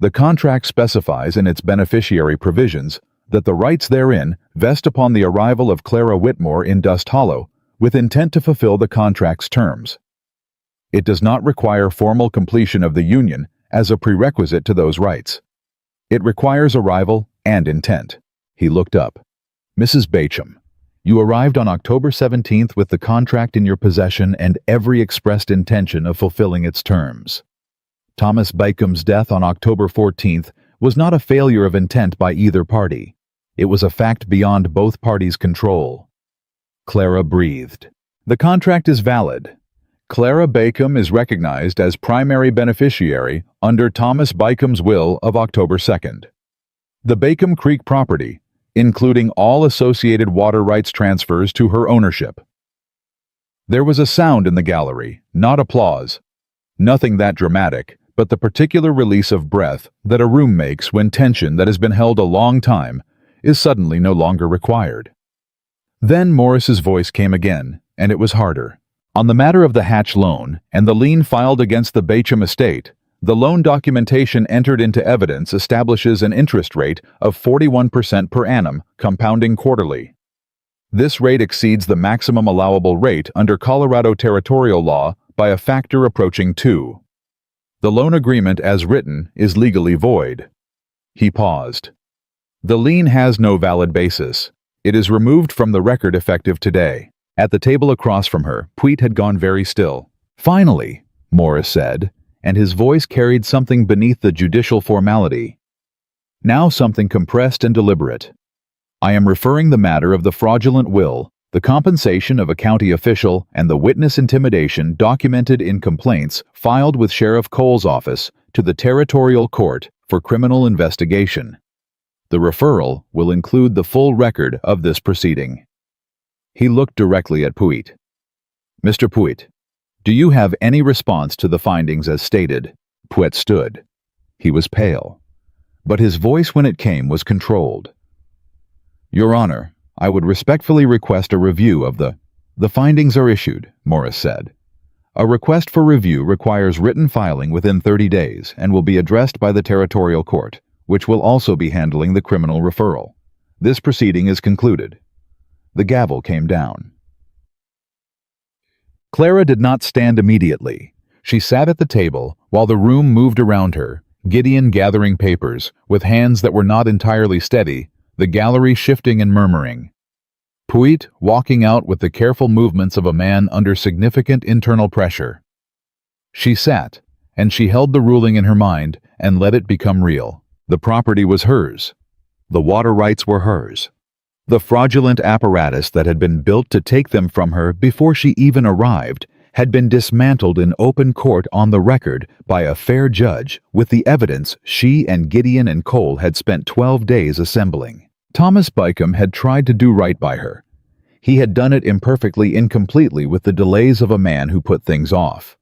The contract specifies in its beneficiary provisions that the rights therein vest upon the arrival of Clara Whitmore in Dust Hollow with intent to fulfill the contract's terms. It does not require formal completion of the union as a prerequisite to those rights. It requires arrival and intent. He looked up. Mrs. Bacham, you arrived on October 17th with the contract in your possession and every expressed intention of fulfilling its terms. Thomas Bysham's death on October 14th was not a failure of intent by either party. It was a fact beyond both parties' control. Clara breathed. The contract is valid. Clara Bacham is recognized as primary beneficiary under Thomas Bysham's will of October 2nd. The Bacon Creek property, including all associated water rights transfers to her ownership. There was a sound in the gallery, not applause. Nothing that dramatic, but the particular release of breath that a room makes when tension that has been held a long time is suddenly no longer required. Then Morris's voice came again, and it was harder. On the matter of the Hatch loan and the lien filed against the Bacham estate, the loan documentation entered into evidence establishes an interest rate of 41% per annum, compounding quarterly. This rate exceeds the maximum allowable rate under Colorado territorial law by a factor approaching 2. The loan agreement as written is legally void. He paused. The lien has no valid basis. It is removed from the record effective today. At the table across from her, Puit had gone very still. Finally, Morris said, and his voice carried something beneath the judicial formality. Now something compressed and deliberate. I am referring the matter of the fraudulent will, the compensation of a county official, and the witness intimidation documented in complaints filed with Sheriff Cole's office to the Territorial Court for criminal investigation. The referral will include the full record of this proceeding. He looked directly at Puit. Mr. Puit, do you have any response to the findings as stated? Puit stood. He was pale, but his voice when it came was controlled. Your Honor, I would respectfully request a review of the findings are issued, Morris said. A request for review requires written filing within 30 days and will be addressed by the Territorial Court, which will also be handling the criminal referral. This proceeding is concluded. The gavel came down. Clara did not stand immediately. She sat at the table while the room moved around her, Gideon gathering papers, with hands that were not entirely steady, the gallery shifting and murmuring. Puit walking out with the careful movements of a man under significant internal pressure. She sat, and she held the ruling in her mind and let it become real. The property was hers. The water rights were hers. The fraudulent apparatus that had been built to take them from her before she even arrived had been dismantled in open court on the record by a fair judge with the evidence she and Gideon and Cole had spent 12 days assembling. Thomas Bysham had tried to do right by her. He had done it imperfectly, incompletely, with the delays of a man who put things off.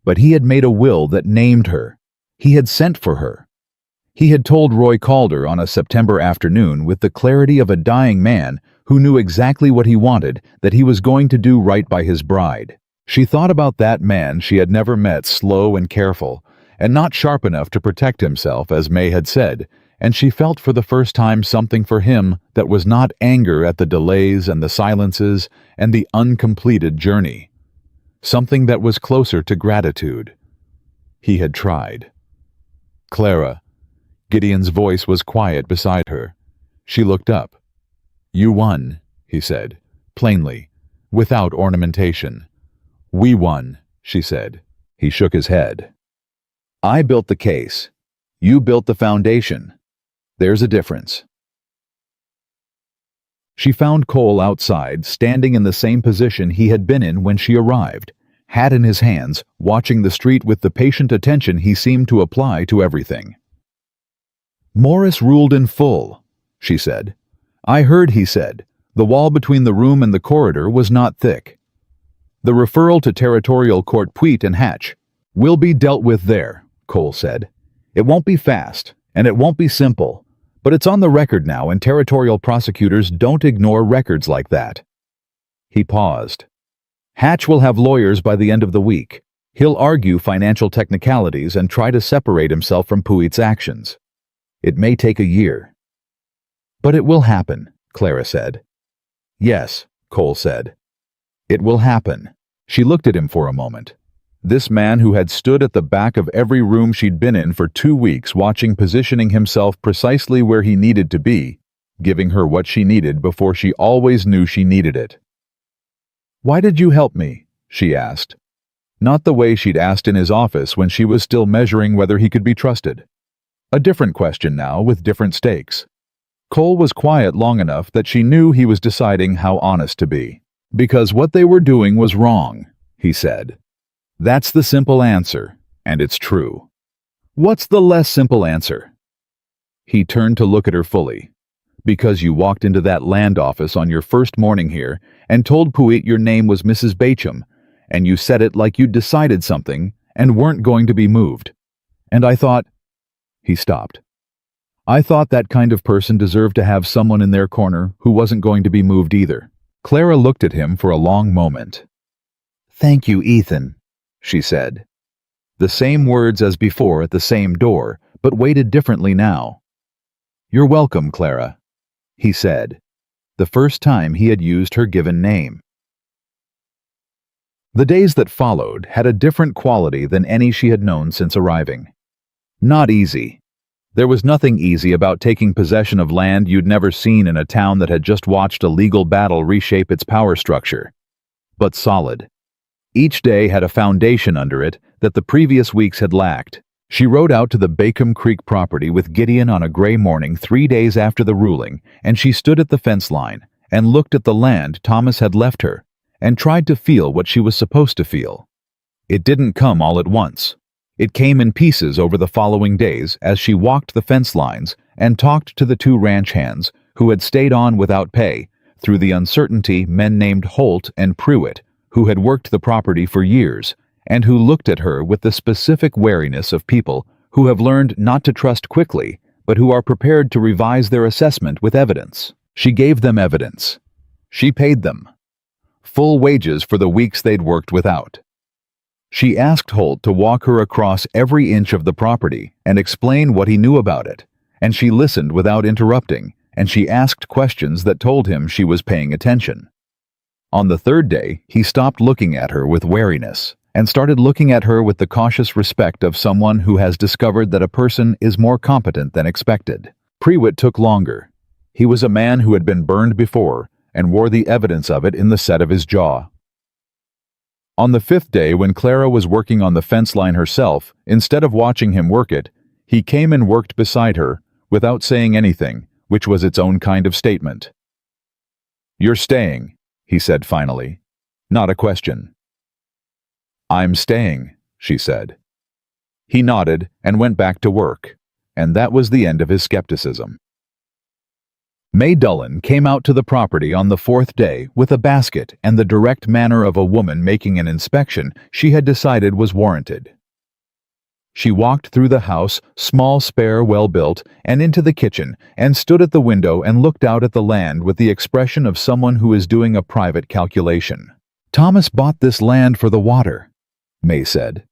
But he had made a will that named her. He had sent for her. He had told Roy Calder on a September afternoon with the clarity of a dying man who knew exactly what he wanted, that he was going to do right by his bride. She thought about that man she had never met, slow and careful, and not sharp enough to protect himself, as May had said, and she felt for the first time something for him that was not anger at the delays and the silences and the uncompleted journey. Something that was closer to gratitude. He had tried. "Clara." Gideon's voice was quiet beside her. She looked up. "You won," he said, plainly, without ornamentation. "We won," she said. He shook his head. "I built the case. You built the foundation. There's a difference." She found Cole outside, standing in the same position he had been in when she arrived, hat in his hands, watching the street with the patient attention he seemed to apply to everything. "Morris ruled in full," she said. "I heard he said the wall between the room and the corridor was not thick. The referral to Territorial Court Puit and Hatch will be dealt with there," Cole said. "It won't be fast, and it won't be simple, but it's on the record now, and territorial prosecutors don't ignore records like that." He paused. "Hatch will have lawyers by the end of the week. He'll argue financial technicalities and try to separate himself from Puit's actions. It may take a year." "But it will happen," Clara said. "Yes," Cole said. "It will happen." She looked at him for a moment. This man who had stood at the back of every room she'd been in for 2 weeks, positioning himself precisely where he needed to be, giving her what she needed before she always knew she needed it. "Why did you help me?" she asked. Not the way she'd asked in his office when she was still measuring whether he could be trusted. A different question now, with different stakes. Cole was quiet long enough that she knew he was deciding how honest to be. "Because what they were doing was wrong," he said. "That's the simple answer, and it's true." "What's the less simple answer?" He turned to look at her fully. "Because you walked into that land office on your first morning here and told Puit your name was Mrs. Bacham, and you said it like you'd decided something and weren't going to be moved. And I thought—" He stopped. "I thought that kind of person deserved to have someone in their corner who wasn't going to be moved either." Clara looked at him for a long moment. "Thank you, Ethan," she said. The same words as before at the same door, but weighted differently now. "You're welcome, Clara," he said, the first time he had used her given name. The days that followed had a different quality than any she had known since arriving. Not easy. There was nothing easy about taking possession of land you'd never seen in a town that had just watched a legal battle reshape its power structure. But solid. Each day had a foundation under it that the previous weeks had lacked. She rode out to the Bacom Creek property with Gideon on a gray morning 3 days after the ruling, and she stood at the fence line and looked at the land Thomas had left her and tried to feel what she was supposed to feel. It didn't come all at once. It came in pieces over the following days as she walked the fence lines and talked to the 2 ranch hands who had stayed on without pay through the uncertainty, men named Holt and Pruitt, who had worked the property for years and who looked at her with the specific wariness of people who have learned not to trust quickly, but who are prepared to revise their assessment with evidence. She gave them evidence. She paid them. Full wages for the weeks they'd worked without. She asked Holt to walk her across every inch of the property and explain what he knew about it, and she listened without interrupting, and she asked questions that told him she was paying attention. On the 3rd day, he stopped looking at her with wariness and started looking at her with the cautious respect of someone who has discovered that a person is more competent than expected. Pruitt took longer. He was a man who had been burned before and wore the evidence of it in the set of his jaw. On the 5th day, when Clara was working on the fence line herself, instead of watching him work it, he came and worked beside her, without saying anything, which was its own kind of statement. "You're staying," he said finally. Not a question. "I'm staying," she said. He nodded and went back to work, and that was the end of his skepticism. May Dullen came out to the property on the 4th day with a basket and the direct manner of a woman making an inspection she had decided was warranted. She walked through the house, small, spare, well-built, and into the kitchen, and stood at the window and looked out at the land with the expression of someone who is doing a private calculation. "Thomas bought this land for the water," May said.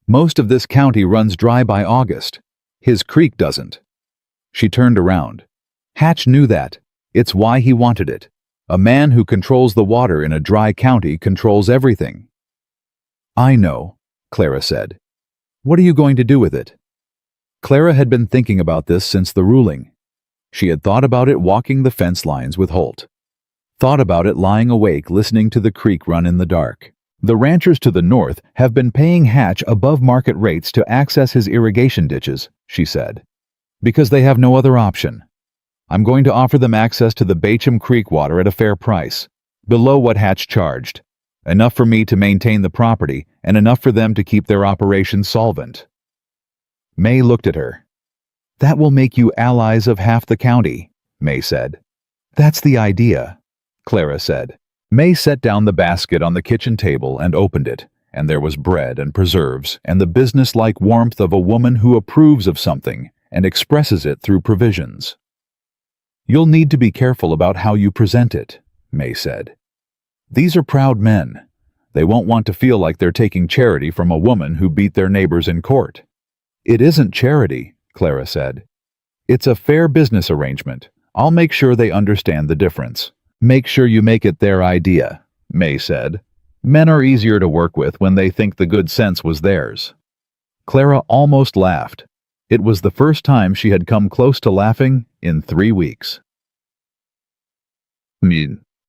"Most of this county runs dry by August. His creek doesn't." She turned around. "Hatch knew that. It's why he wanted it. A man who controls the water in a dry county controls everything." "I know," Clara said. "What are you going to do with it?" Clara had been thinking about this since the ruling. She had thought about it walking the fence lines with Holt. Thought about it lying awake listening to the creek run in the dark. "The ranchers to the north have been paying Hatch above market rates to access his irrigation ditches," she said, "because they have no other option. I'm going to offer them access to the Bacham Creek water at a fair price, below what Hatch charged. Enough for me to maintain the property, and enough for them to keep their operations solvent." May looked at her. "That will make you allies of half the county," May said. "That's the idea," Clara said. May set down the basket on the kitchen table and opened it, and there was bread and preserves and the business-like warmth of a woman who approves of something and expresses it through provisions. "You'll need to be careful about how you present it," May said. "These are proud men. They won't want to feel like they're taking charity from a woman who beat their neighbors in court." "It isn't charity," Clara said. "It's a fair business arrangement. I'll make sure they understand the difference." "Make sure you make it their idea," May said. "Men are easier to work with when they think the good sense was theirs." Clara almost laughed. It was the first time she had come close to laughing in 3 weeks.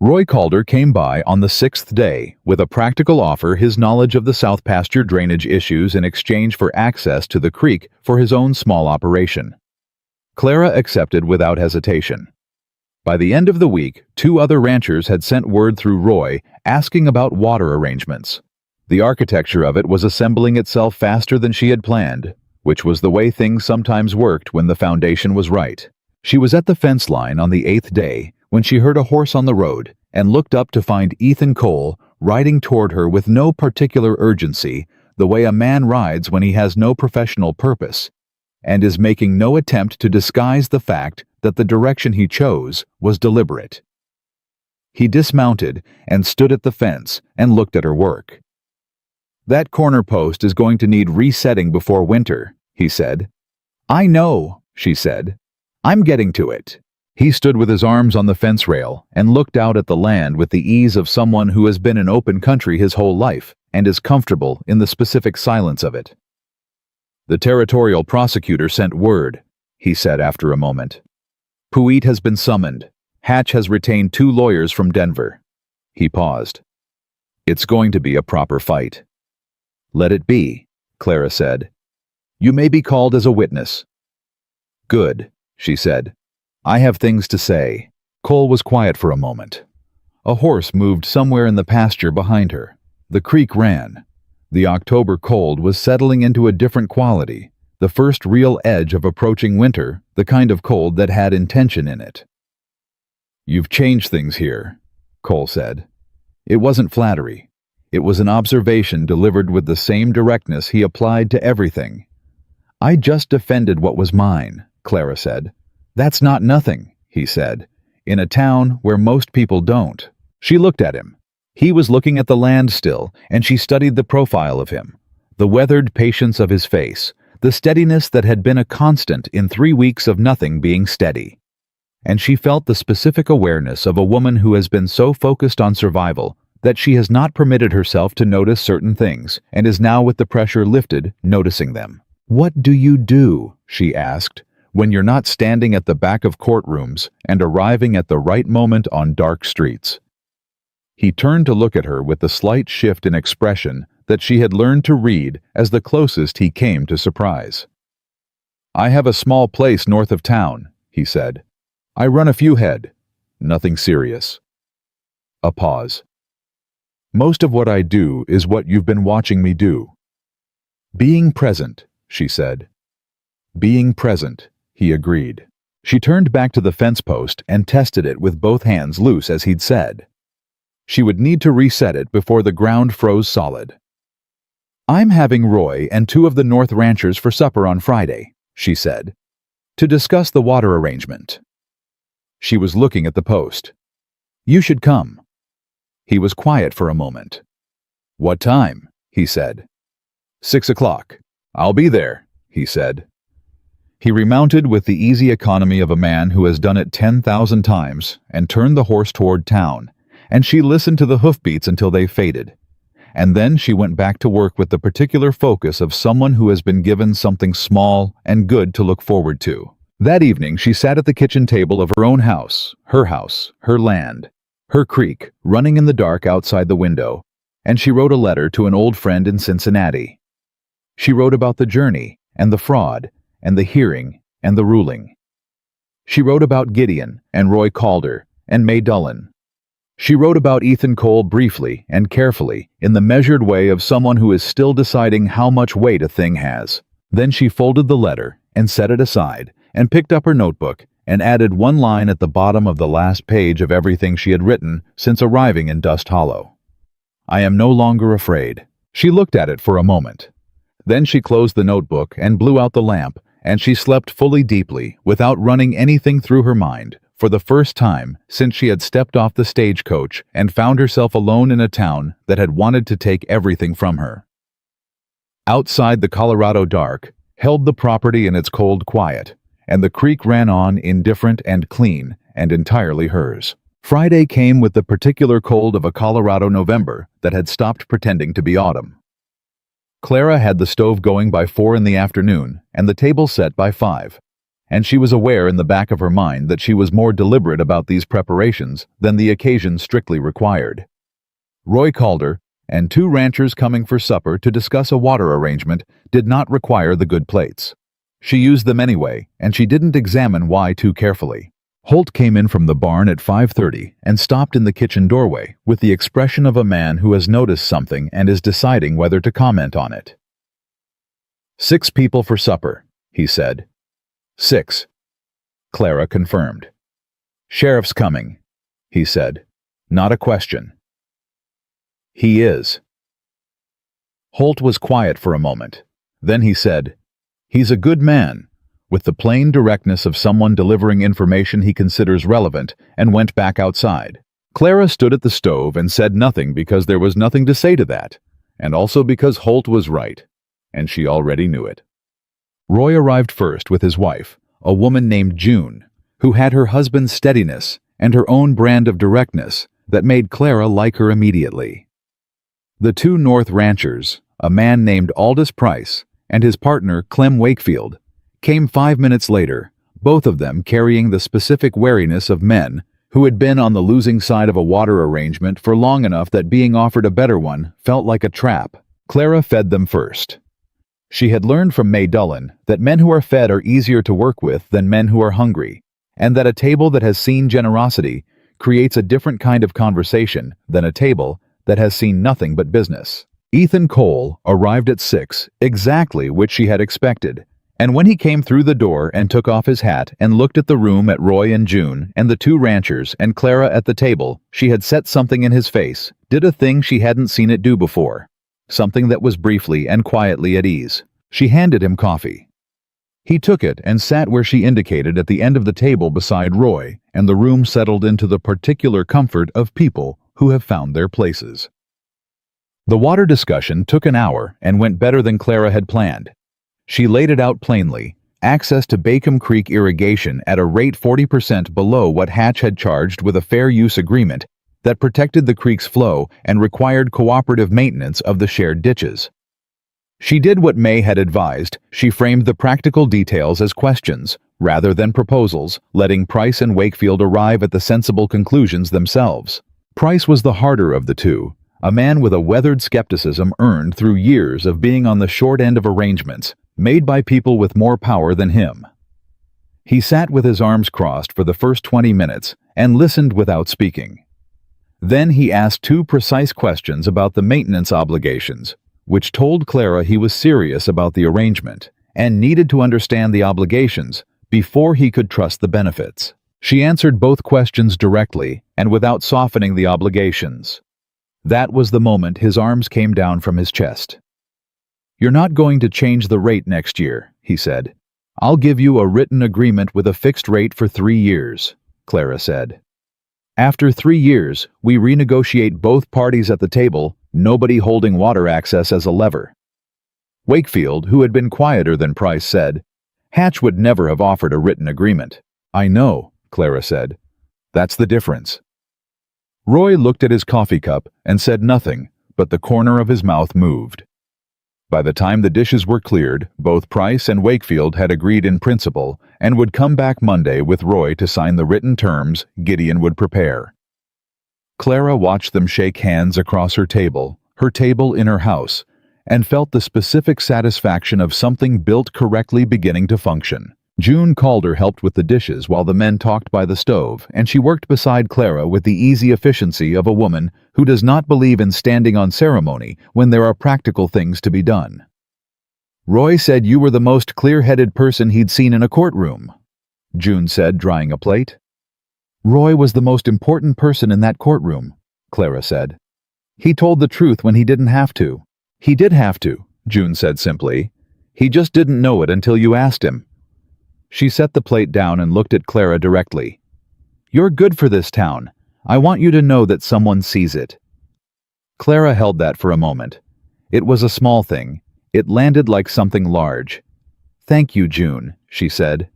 Roy Calder came by on the 6th day with a practical offer his knowledge of the South Pasture drainage issues in exchange for access to the creek for his own small operation. Clara accepted without hesitation. By the end of the week, 2 other ranchers had sent word through Roy asking about water arrangements. The architecture of it was assembling itself faster than she had planned, which was the way things sometimes worked when the foundation was right. She was at the fence line on the 8th day when she heard a horse on the road and looked up to find Ethan Cole riding toward her with no particular urgency, the way a man rides when he has no professional purpose, and is making no attempt to disguise the fact that the direction he chose was deliberate. He dismounted and stood at the fence and looked at her work. "That corner post is going to need resetting before winter," he said. "I know," she said. "I'm getting to it." He stood with his arms on the fence rail and looked out at the land with the ease of someone who has been in open country his whole life and is comfortable in the specific silence of it. "The territorial prosecutor sent word," he said after a moment. "Puit has been summoned. Hatch has retained 2 lawyers from Denver." He paused. "It's going to be a proper fight." "Let it be," Clara said. "You may be called as a witness." "Good," she said. "I have things to say." Cole was quiet for a moment. A horse moved somewhere in the pasture behind her. The creek ran. The October cold was settling into a different quality, the first real edge of approaching winter, the kind of cold that had intention in it. "You've changed things here," Cole said. It wasn't flattery. It was an observation delivered with the same directness he applied to everything. "I just defended what was mine," Clara said. "That's not nothing," he said, "in a town where most people don't." She looked at him. He was looking at the land still, and she studied the profile of him, the weathered patience of his face, the steadiness that had been a constant in 3 weeks of nothing being steady. And she felt the specific awareness of a woman who has been so focused on survival that she has not permitted herself to notice certain things and is now, with the pressure lifted, noticing them. "What do you do," she asked, "when you're not standing at the back of courtrooms and arriving at the right moment on dark streets?" He turned to look at her with the slight shift in expression that she had learned to read as the closest he came to surprise. "I have a small place north of town," he said. "I run a few head. Nothing serious." A pause. "Most of what I do is what you've been watching me do." "Being present," she said. "Being present," he agreed. She turned back to the fence post and tested it with both hands loose as he'd said. She would need to reset it before the ground froze solid. "I'm having Roy and two of the North ranchers for supper on Friday," she said, "to discuss the water arrangement." She was looking at the post. "You should come." He was quiet for a moment. "What time?" he said. 6 o'clock. "I'll be there," he said. He remounted with the easy economy of a man who has done it 10,000 times and turned the horse toward town, and she listened to the hoofbeats until they faded. And then she went back to work with the particular focus of someone who has been given something small and good to look forward to. That evening she sat at the kitchen table of her own house, her land, her creek running in the dark outside the window, and she wrote a letter to an old friend in Cincinnati. She wrote about the journey and the fraud and the hearing and the ruling. She wrote about Gideon and Roy Calder and May Dullen. She wrote about Ethan Cole briefly and carefully in the measured way of someone who is still deciding how much weight a thing has. Then she folded the letter and set it aside and picked up her notebook and added one line at the bottom of the last page of everything she had written since arriving in Dust Hollow. "I am no longer afraid." She looked at it for a moment. Then she closed the notebook and blew out the lamp, and she slept fully deeply without running anything through her mind, for the first time since she had stepped off the stagecoach and found herself alone in a town that had wanted to take everything from her. Outside, the Colorado dark held the property in its cold quiet, and the creek ran on indifferent and clean and entirely hers. Friday came with the particular cold of a Colorado November that had stopped pretending to be autumn. Clara had the stove going by 4 in the afternoon and the table set by 5, and she was aware in the back of her mind that she was more deliberate about these preparations than the occasion strictly required. Roy Calder and 2 ranchers coming for supper to discuss a water arrangement did not require the good plates. She used them anyway, and she didn't examine why too carefully. Holt came in from the barn at 5:30 and stopped in the kitchen doorway with the expression of a man who has noticed something and is deciding whether to comment on it. "6 people for supper," he said. "6." Clara confirmed. "Sheriff's coming," he said. Not a question. "He is." Holt was quiet for a moment. Then he said, "He's a good man," with the plain directness of someone delivering information he considers relevant, and went back outside. Clara stood at the stove and said nothing because there was nothing to say to that, and also because Holt was right, and she already knew it. Roy arrived first with his wife, a woman named June, who had her husband's steadiness and her own brand of directness that made Clara like her immediately. The 2 North ranchers, a man named Aldous Price and his partner Clem Wakefield, came 5 minutes later, both of them carrying the specific wariness of men who had been on the losing side of a water arrangement for long enough that being offered a better one felt like a trap. Clara fed them first. She had learned from May Dullen that men who are fed are easier to work with than men who are hungry, and that a table that has seen generosity creates a different kind of conversation than a table that has seen nothing but business. Ethan Cole arrived at 6, exactly which she had expected, and when he came through the door and took off his hat and looked at the room at Roy and June and the 2 ranchers and Clara at the table, she had set something in his face, did a thing she hadn't seen it do before, something that was briefly and quietly at ease. She handed him coffee. He took it and sat where she indicated at the end of the table beside Roy, and the room settled into the particular comfort of people who have found their places. The water discussion took an hour and went better than Clara had planned. She laid it out plainly: access to Bacon Creek irrigation at a rate 40% below what Hatch had charged, with a fair use agreement that protected the creek's flow and required cooperative maintenance of the shared ditches. She did what May had advised. She framed the practical details as questions rather than proposals, letting Price and Wakefield arrive at the sensible conclusions themselves. Price was the harder of the 2, a man with a weathered skepticism earned through years of being on the short end of arrangements made by people with more power than him. He sat with his arms crossed for the first 20 minutes and listened without speaking. Then he asked 2 precise questions about the maintenance obligations, which told Clara he was serious about the arrangement and needed to understand the obligations before he could trust the benefits. She answered both questions directly and without softening the obligations. That was the moment his arms came down from his chest. "You're not going to change the rate next year," he said. "I'll give you a written agreement with a fixed rate for 3 years," Clara said. "After 3 years, we renegotiate both parties at the table, nobody holding water access as a lever." Wakefield, who had been quieter than Price, said, "Hatch would never have offered a written agreement." "I know," Clara said. "That's the difference." Roy looked at his coffee cup and said nothing, but the corner of his mouth moved. By the time the dishes were cleared, both Price and Wakefield had agreed in principle and would come back Monday with Roy to sign the written terms Gideon would prepare. Clara watched them shake hands across her table in her house, and felt the specific satisfaction of something built correctly beginning to function. June Calder helped with the dishes while the men talked by the stove, and she worked beside Clara with the easy efficiency of a woman who does not believe in standing on ceremony when there are practical things to be done. "Roy said you were the most clear-headed person he'd seen in a courtroom," June said, drying a plate. "Roy was the most important person in that courtroom," Clara said. "He told the truth when he didn't have to." "He did have to," June said simply. "He just didn't know it until you asked him." She set the plate down and looked at Clara directly. "You're good for this town. I want you to know that someone sees it." Clara held that for a moment. It was a small thing. It landed like something large. "Thank you, June," she said.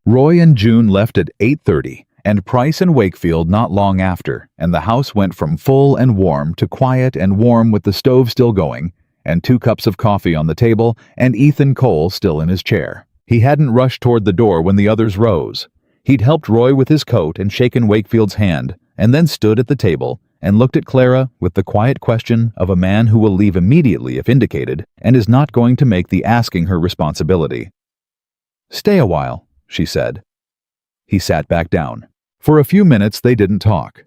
Roy and June left at 8:30, and Price and Wakefield not long after, and the house went from full and warm to quiet and warm with the stove still going, and 2 cups of coffee on the table, and Ethan Cole still in his chair. He hadn't rushed toward the door when the others rose. He'd helped Roy with his coat and shaken Wakefield's hand, and then stood at the table and looked at Clara with the quiet question of a man who will leave immediately if indicated and is not going to make the asking her responsibility. "Stay a while," she said. He sat back down. For a few minutes they didn't talk.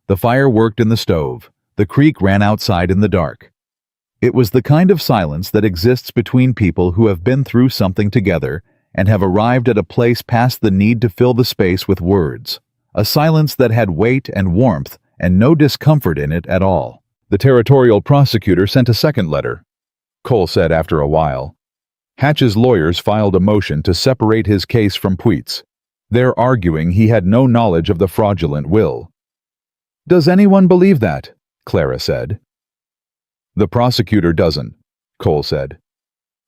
The fire worked in the stove. The creek ran outside in the dark. It was the kind of silence that exists between people who have been through something together and have arrived at a place past the need to fill the space with words. A silence that had weight and warmth and no discomfort in it at all. The territorial prosecutor sent a second letter, Cole said after a while. Hatch's lawyers filed a motion to separate his case from Puig's. They're arguing he had no knowledge of the fraudulent will. "Does anyone believe that?" Clara said. "The prosecutor doesn't," Cole said.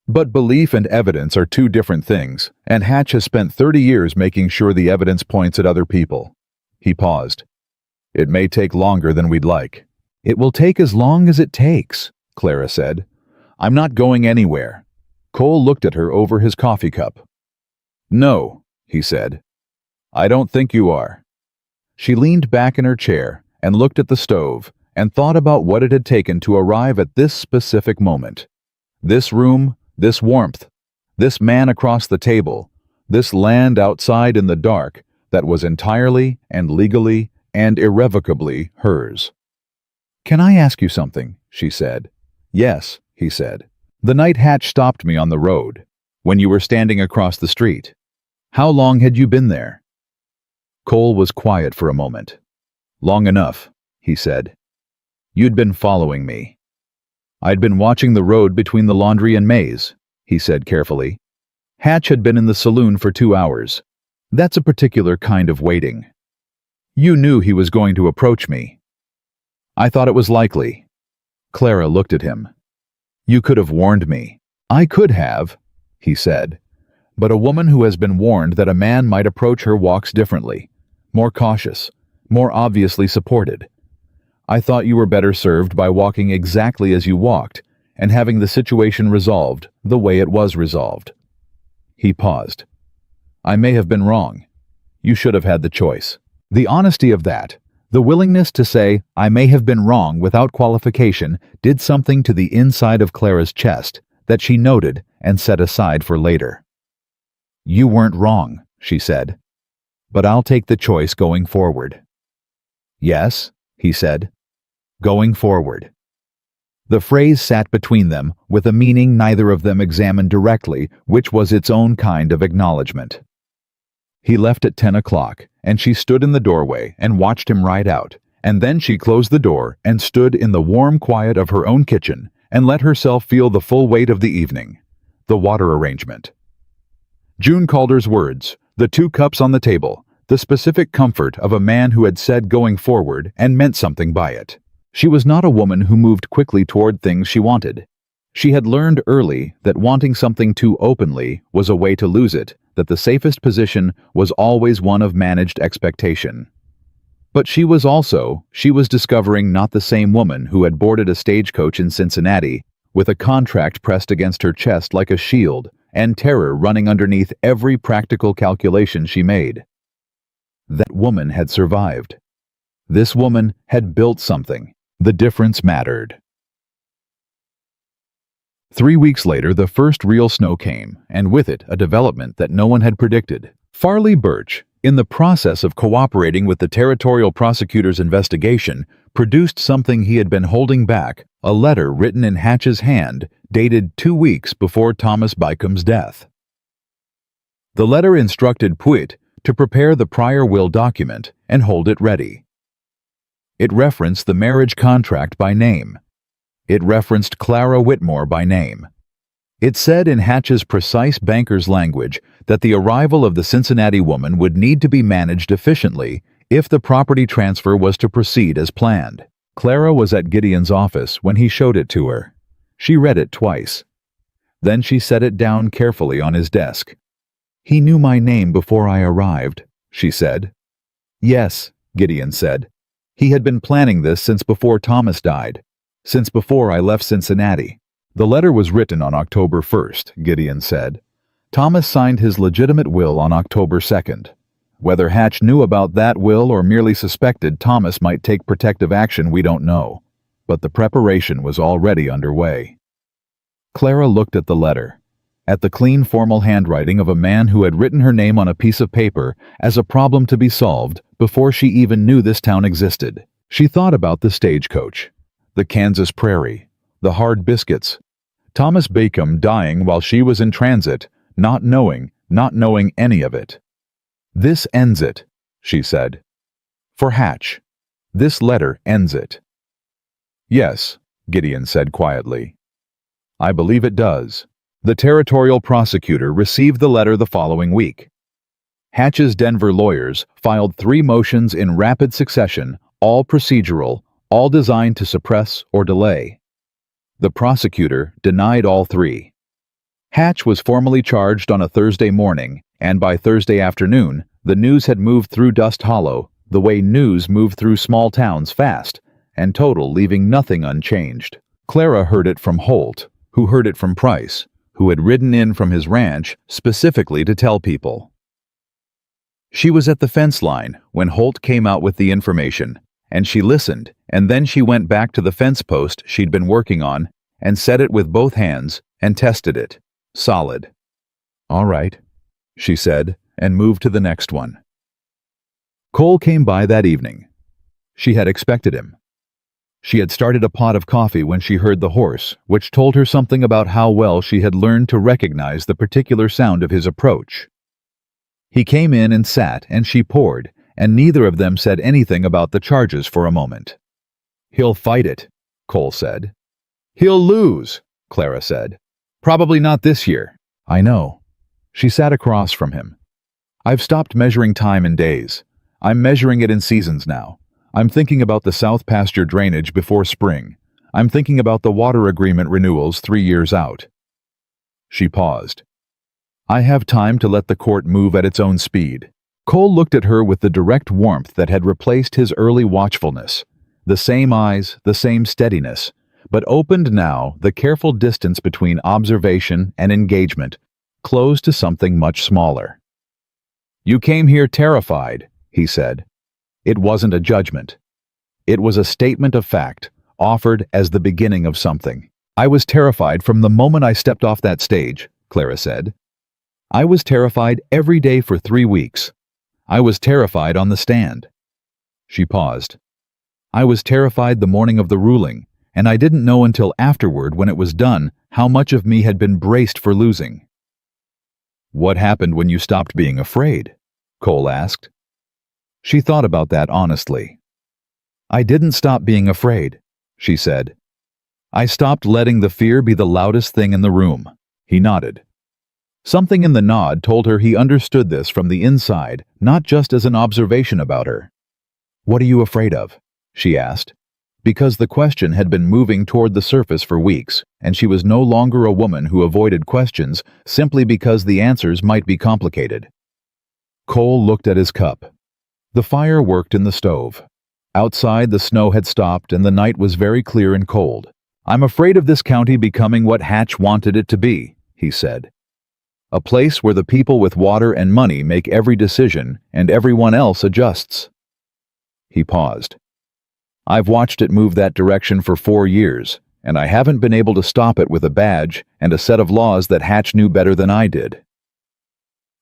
"But belief and evidence are 2 different things, and Hatch has spent 30 years making sure the evidence points at other people." He paused. "It may take longer than we'd like." "It will take as long as it takes," Clara said. "I'm not going anywhere." Cole looked at her over his coffee cup. "No," he said. "I don't think you are." She leaned back in her chair and looked at the stove and thought about what it had taken to arrive at this specific moment. This room, this warmth, this man across the table, this land outside in the dark that was entirely and legally and irrevocably hers. "Can I ask you something?" she said. "Yes," he said. "The night Hatch stopped me on the road, when you were standing across the street. How long had you been there?" Cole was quiet for a moment. "Long enough," he said. "You'd been following me." "I'd been watching the road between the laundry and Maze," he said carefully. "Hatch had been in the saloon for 2 hours. That's a particular kind of waiting. You knew he was going to approach me." "I thought it was likely." Clara looked at him. "You could have warned me." "I could have," he said. "But a woman who has been warned that a man might approach her walks differently, more cautious, more obviously supported. I thought you were better served by walking exactly as you walked and having the situation resolved the way it was resolved." He paused. "I may have been wrong. You should have had the choice." The honesty of that, the willingness to say, "I may have been wrong" without qualification, did something to the inside of Clara's chest that she noted and set aside for later. "You weren't wrong," she said. "But I'll take the choice going forward." "Yes," he said. "Going forward." The phrase sat between them with a meaning neither of them examined directly, which was its own kind of acknowledgement. He left at 10 o'clock, and she stood in the doorway and watched him ride out, and then she closed the door and stood in the warm quiet of her own kitchen and let herself feel the full weight of the evening. The water arrangement. June Calder's words, the 2 cups on the table, the specific comfort of a man who had said going forward and meant something by it. She was not a woman who moved quickly toward things she wanted. She had learned early that wanting something too openly was a way to lose it, that the safest position was always one of managed expectation. But she was discovering not the same woman who had boarded a stagecoach in Cincinnati, with a contract pressed against her chest like a shield, and terror running underneath every practical calculation she made. That woman had survived. This woman had built something. The difference mattered. 3 weeks later, the first real snow came, and with it, a development that no one had predicted. Farley Birch, in the process of cooperating with the territorial prosecutor's investigation, produced something he had been holding back, a letter written in Hatch's hand, dated 2 weeks before Thomas Bycombe's death. The letter instructed Pruitt to prepare the prior will document and hold it ready. It referenced the marriage contract by name. It referenced Clara Whitmore by name. It said in Hatch's precise banker's language that the arrival of the Cincinnati woman would need to be managed efficiently if the property transfer was to proceed as planned. Clara was at Gideon's office when he showed it to her. She read it twice. Then she set it down carefully on his desk. "He knew my name before I arrived," she said. "Yes," Gideon said. "He had been planning this since before Thomas died, since before I left Cincinnati." The letter was written on October 1st, Gideon said. Thomas signed his legitimate will on October 2nd. Whether Hatch knew about that will or merely suspected Thomas might take protective action, we don't know. But the preparation was already underway. Clara looked at the letter, at the clean, formal handwriting of a man who had written her name on a piece of paper as a problem to be solved before she even knew this town existed. She thought about the stagecoach, the Kansas prairie, the hard biscuits, Thomas Bycombe dying while she was in transit, not knowing any of it. "This ends it," she said. "For Hatch. This letter ends it." "Yes," Gideon said quietly. "I believe it does." The territorial prosecutor received the letter the following week. Hatch's Denver lawyers filed 3 motions in rapid succession, all procedural, all designed to suppress or delay. The prosecutor denied all 3. Hatch was formally charged on a Thursday morning, and by Thursday afternoon, the news had moved through Dust Hollow, the way news moved through small towns fast, and total, leaving nothing unchanged. Clara heard it from Holt, who heard it from Price, who had ridden in from his ranch specifically to tell people. She was at the fence line when Holt came out with the information, and she listened, and then she went back to the fence post she'd been working on and set it with both hands and tested it. Solid. "All right," she said, and moved to the next one. Cole came by that evening. She had expected him. She had started a pot of coffee when she heard the horse, which told her something about how well she had learned to recognize the particular sound of his approach. He came in and sat, and she poured, and neither of them said anything about the charges for a moment. "He'll fight it," Cole said. "He'll lose," Clara said. "Probably not this year." "I know." She sat across from him. "I've stopped measuring time in days. I'm measuring it in seasons now. I'm thinking about the south pasture drainage before spring. I'm thinking about the water agreement renewals 3 years out." She paused. "I have time to let the court move at its own speed." Cole looked at her with the direct warmth that had replaced his early watchfulness. The same eyes, the same steadiness, but opened now the careful distance between observation and engagement, closed to something much smaller. "You came here terrified," he said. It wasn't a judgment. It was a statement of fact, offered as the beginning of something. "I was terrified from the moment I stepped off that stage," Clara said. "I was terrified every day for 3 weeks. I was terrified on the stand." She paused. "I was terrified the morning of the ruling, and I didn't know until afterward, when it was done, how much of me had been braced for losing." "What happened when you stopped being afraid?" Cole asked. She thought about that honestly. "I didn't stop being afraid," she said. I stopped letting the fear be the loudest thing in the room. He nodded. Something in the nod told her he understood this from the inside, not just as an observation about her. "What are you afraid of?" she asked, because the question had been moving toward the surface for weeks, and she was no longer a woman who avoided questions simply because the answers might be complicated. Cole looked at his cup. The fire worked in the stove. Outside, the snow had stopped and the night was very clear and cold. "I'm afraid of this county becoming what Hatch wanted it to be," he said. "A place where the people with water and money make every decision and everyone else adjusts." He paused. "I've watched it move that direction for 4 years, and I haven't been able to stop it with a badge and a set of laws that Hatch knew better than I did."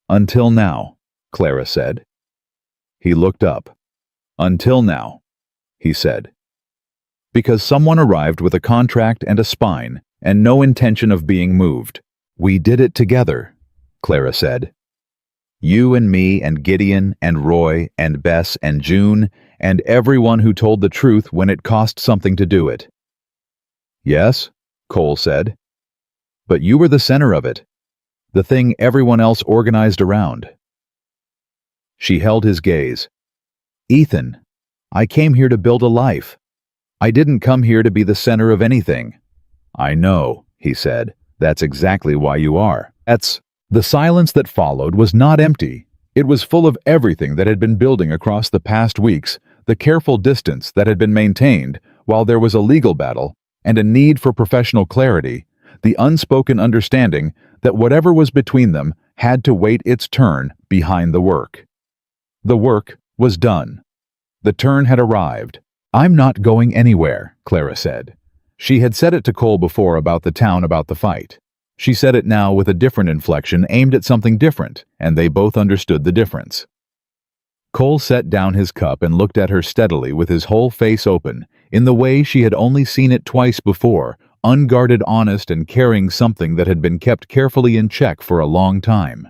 "Until now," Clara said. He looked up. "Until now," he said. "Because someone arrived with a contract and a spine and no intention of being moved. We did it together," Clara said. "You and me and Gideon and Roy and Bess and June and everyone who told the truth when it cost something to do it." "Yes," Cole said. "But you were the center of it, the thing everyone else organized around." She held his gaze. "Ethan, I came here to build a life. I didn't come here to be the center of anything." "I know," he said. "That's exactly why you are." The silence that followed was not empty. It was full of everything that had been building across the past weeks, the careful distance that had been maintained while there was a legal battle, and a need for professional clarity, the unspoken understanding that whatever was between them had to wait its turn behind the work. The work was done. The turn had arrived. "I'm not going anywhere," Clara said. She had said it to Cole before about the town, about the fight. She said it now with a different inflection aimed at something different, and they both understood the difference. Cole set down his cup and looked at her steadily with his whole face open, in the way she had only seen it twice before, unguarded, honest, and carrying something that had been kept carefully in check for a long time.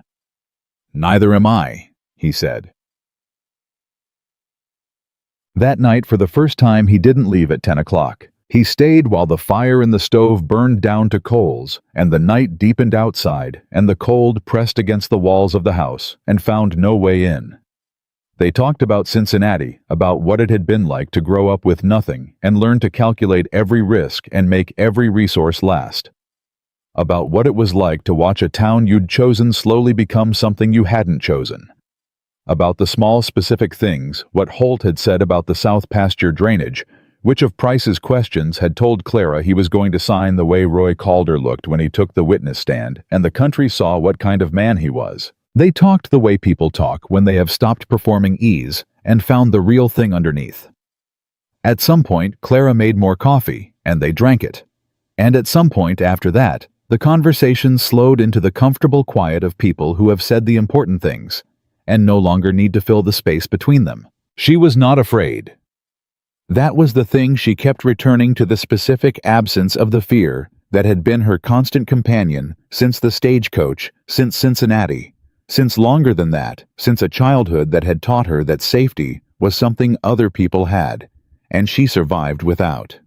"Neither am I," he said. That night, for the first time, he didn't leave at 10 o'clock. He stayed while the fire in the stove burned down to coals, and the night deepened outside, and the cold pressed against the walls of the house, and found no way in. They talked about Cincinnati, about what it had been like to grow up with nothing and learn to calculate every risk and make every resource last. About what it was like to watch a town you'd chosen slowly become something you hadn't chosen. About the small specific things, what Holt had said about the south pasture drainage, which of Price's questions had told Clara he was going to sign the way Roy Calder looked when he took the witness stand, and the country saw what kind of man he was. They talked the way people talk when they have stopped performing ease and found the real thing underneath. At some point, Clara made more coffee, and they drank it. And at some point after that, the conversation slowed into the comfortable quiet of people who have said the important things, and no longer need to fill the space between them. She was not afraid. That was the thing she kept returning to, the specific absence of the fear that had been her constant companion since the stagecoach, since Cincinnati, since longer than that, since a childhood that had taught her that safety was something other people had, and she survived without.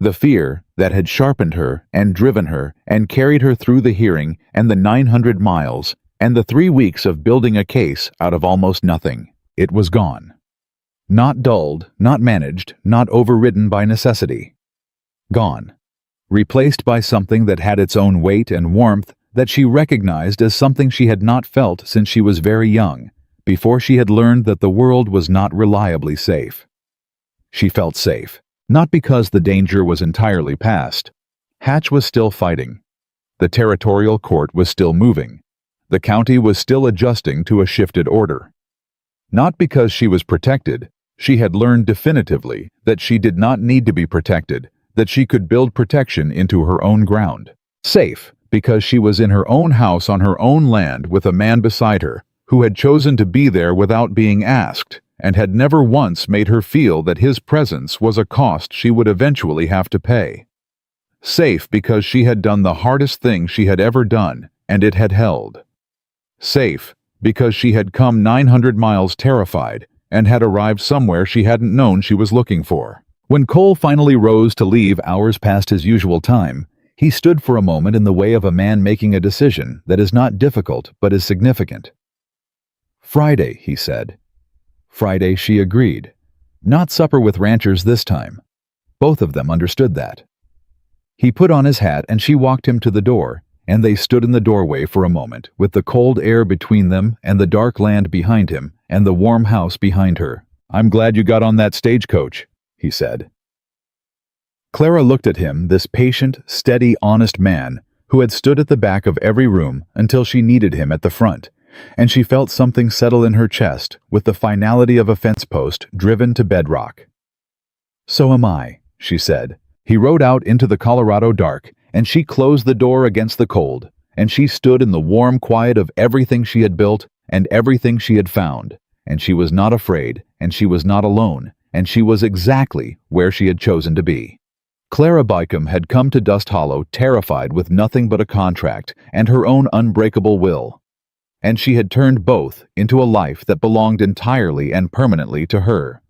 The fear that had sharpened her and driven her and carried her through the hearing and the 900 miles and the 3 weeks of building a case out of almost nothing. It was gone. Not dulled, not managed, not overridden by necessity. Gone. Replaced by something that had its own weight and warmth, that she recognized as something she had not felt since she was very young, before she had learned that the world was not reliably safe. She felt safe, not because the danger was entirely past. Hatch was still fighting. The territorial court was still moving. The county was still adjusting to a shifted order. Not because she was protected. She had learned definitively that she did not need to be protected, that she could build protection into her own ground. Safe, because she was in her own house on her own land with a man beside her, who had chosen to be there without being asked, and had never once made her feel that his presence was a cost she would eventually have to pay. Safe because she had done the hardest thing she had ever done, and it had held. Safe because she had come 900 miles terrified, and had arrived somewhere she hadn't known she was looking for. When Cole finally rose to leave hours past his usual time, he stood for a moment in the way of a man making a decision that is not difficult but is significant. "Friday," he said. "Friday," she agreed. Not supper with ranchers this time. Both of them understood that. He put on his hat and she walked him to the door, and they stood in the doorway for a moment, with the cold air between them and the dark land behind him and the warm house behind her. "I'm glad you got on that stagecoach," he said. Clara looked at him, this patient, steady, honest man who had stood at the back of every room until she needed him at the front, and she felt something settle in her chest with the finality of a fence post driven to bedrock. "So am I," she said. He rode out into the Colorado dark, and she closed the door against the cold, and she stood in the warm quiet of everything she had built and everything she had found, and she was not afraid, and she was not alone, and she was exactly where she had chosen to be. Clara Bycombe had come to Dust Hollow terrified with nothing but a contract and her own unbreakable will, and she had turned both into a life that belonged entirely and permanently to her.